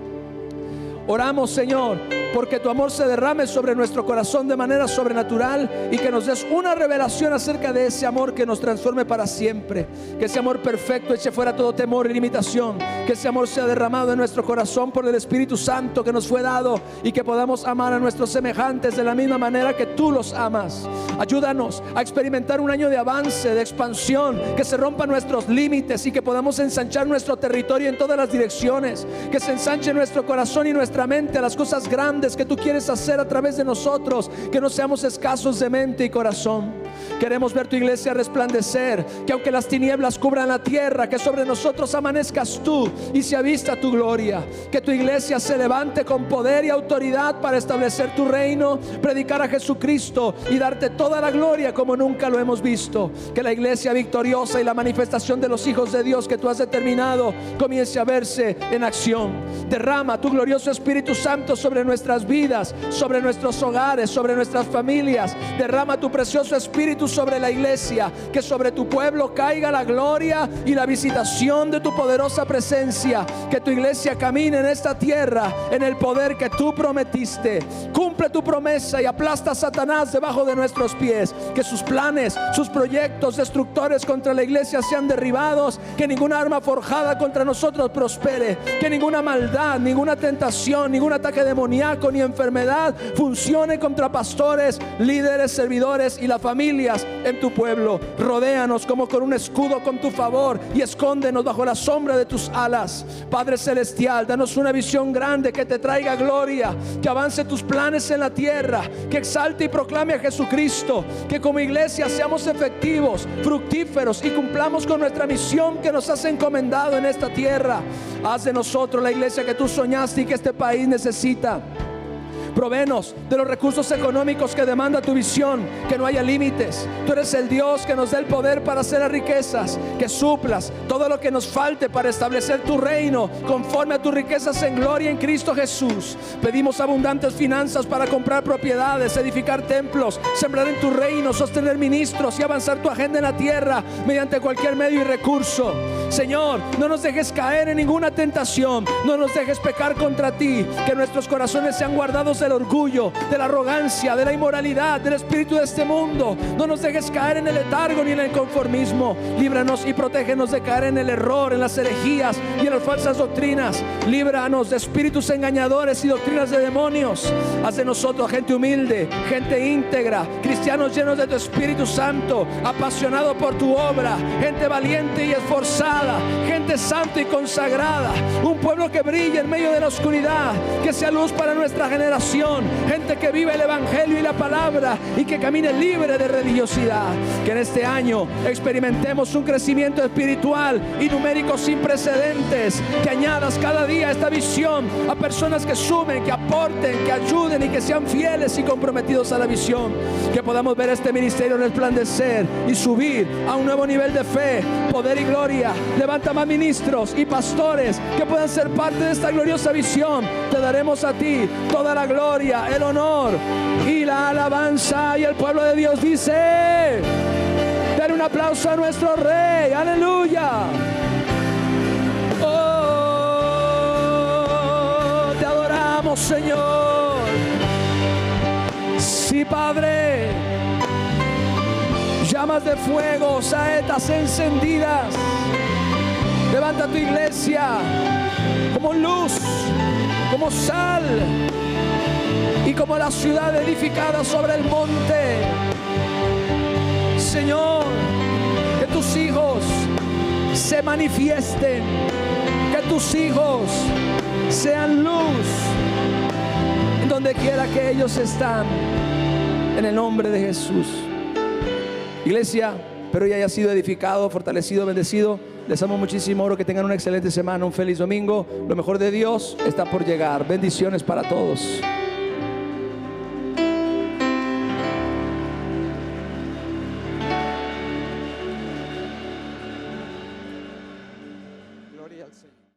Oramos, Señor, porque tu amor se derrame sobre nuestro corazón de manera sobrenatural y que nos des una revelación acerca de ese amor que nos transforme para siempre. Que ese amor perfecto eche fuera todo temor y limitación. Que ese amor sea derramado en nuestro corazón por el Espíritu Santo que nos fue dado y que podamos amar a nuestros semejantes de la misma manera que tú los amas. Ayúdanos a experimentar un año de avance, de expansión, que se rompan nuestros límites y que podamos ensanchar nuestro territorio en todas las direcciones. Que se ensanche nuestro corazón y nuestra mente a las cosas grandes que tú quieres hacer a través de nosotros, que no seamos escasos de mente y corazón. Queremos ver tu iglesia resplandecer, que aunque las tinieblas cubran la tierra, que sobre nosotros amanezcas tú y se avista tu gloria. Que tu iglesia se levante con poder y autoridad para establecer tu reino, predicar a Jesucristo y darte toda la gloria como nunca lo hemos visto. Que la iglesia victoriosa y la manifestación de los hijos de Dios que tú has determinado comience a verse en acción. Derrama tu glorioso Espíritu Santo sobre nuestras vidas, sobre nuestros hogares, sobre nuestras familias. Derrama tu precioso Espíritu Espíritu sobre la iglesia, que sobre tu pueblo caiga la gloria y la visitación de tu poderosa presencia, que tu iglesia camine en esta tierra en el poder que tú prometiste. Cumple tu promesa y aplasta a Satanás debajo de nuestros pies, que sus planes, sus proyectos destructores contra la iglesia sean derribados, que ninguna arma forjada contra nosotros prospere, que ninguna maldad, ninguna tentación, ningún ataque demoníaco ni enfermedad funcione contra pastores, líderes, servidores y las familias en tu pueblo. Rodéanos como con un escudo con tu favor y escóndenos bajo la sombra de tus alas. Padre celestial, danos una visión grande que te traiga gloria, que avance tus planes en la tierra, que exalte y proclame a Jesucristo, que como iglesia seamos efectivos, fructíferos y cumplamos con nuestra misión que nos has encomendado en esta tierra. Haz de nosotros la iglesia que tú soñaste y que este país necesita. Provéenos de los recursos económicos que demanda tu visión, que no haya límites. Tú eres el Dios que nos da el poder para hacer las riquezas, que suplas todo lo que nos falte para establecer tu reino conforme a tus riquezas en gloria en Cristo Jesús. Pedimos abundantes finanzas para comprar propiedades, edificar templos, sembrar en tu reino, sostener ministros y avanzar tu agenda en la tierra mediante cualquier medio y recurso. Señor, no nos dejes caer en ninguna tentación, no nos dejes pecar contra ti, que nuestros corazones sean guardados del orgullo, de la arrogancia, de la inmoralidad, del espíritu de este mundo. No nos dejes caer en el letargo ni en el conformismo. Líbranos y protégenos de caer en el error, en las herejías y en las falsas doctrinas. Líbranos de espíritus engañadores y doctrinas de demonios. Haz de nosotros gente humilde, gente íntegra, cristianos llenos de tu Espíritu Santo, apasionados por tu obra, gente valiente y esforzada, gente santa y consagrada, un pueblo que brille en medio de la oscuridad, que sea luz para nuestra generación, gente que vive el evangelio y la palabra y que camine libre de religiosidad. Que en este año experimentemos un crecimiento espiritual y numérico sin precedentes, que añadas cada día esta visión a personas que sumen, que aporten, que ayuden y que sean fieles y comprometidos a la visión. Que podamos ver este ministerio resplandecer y subir a un nuevo nivel de fe, poder y gloria. Levanta más ministros y pastores que puedan ser parte de esta gloriosa visión. Te daremos a ti toda la gloria, el honor y la alabanza. Y el pueblo de Dios dice: dale un aplauso a nuestro Rey. Aleluya. Oh, te adoramos, Señor. Sí, Padre. Llamas de fuego, saetas encendidas. Levanta tu iglesia como luz, como sal y como la ciudad edificada sobre el monte. Señor, que tus hijos se manifiesten, que tus hijos sean luz en donde quiera que ellos están, en el nombre de Jesús. Iglesia, espero ya haya sido edificado, fortalecido, bendecido. Les amo muchísimo, oro que tengan una excelente semana, un feliz domingo. Lo mejor de Dios está por llegar. Bendiciones para todos. Gloria al Señor.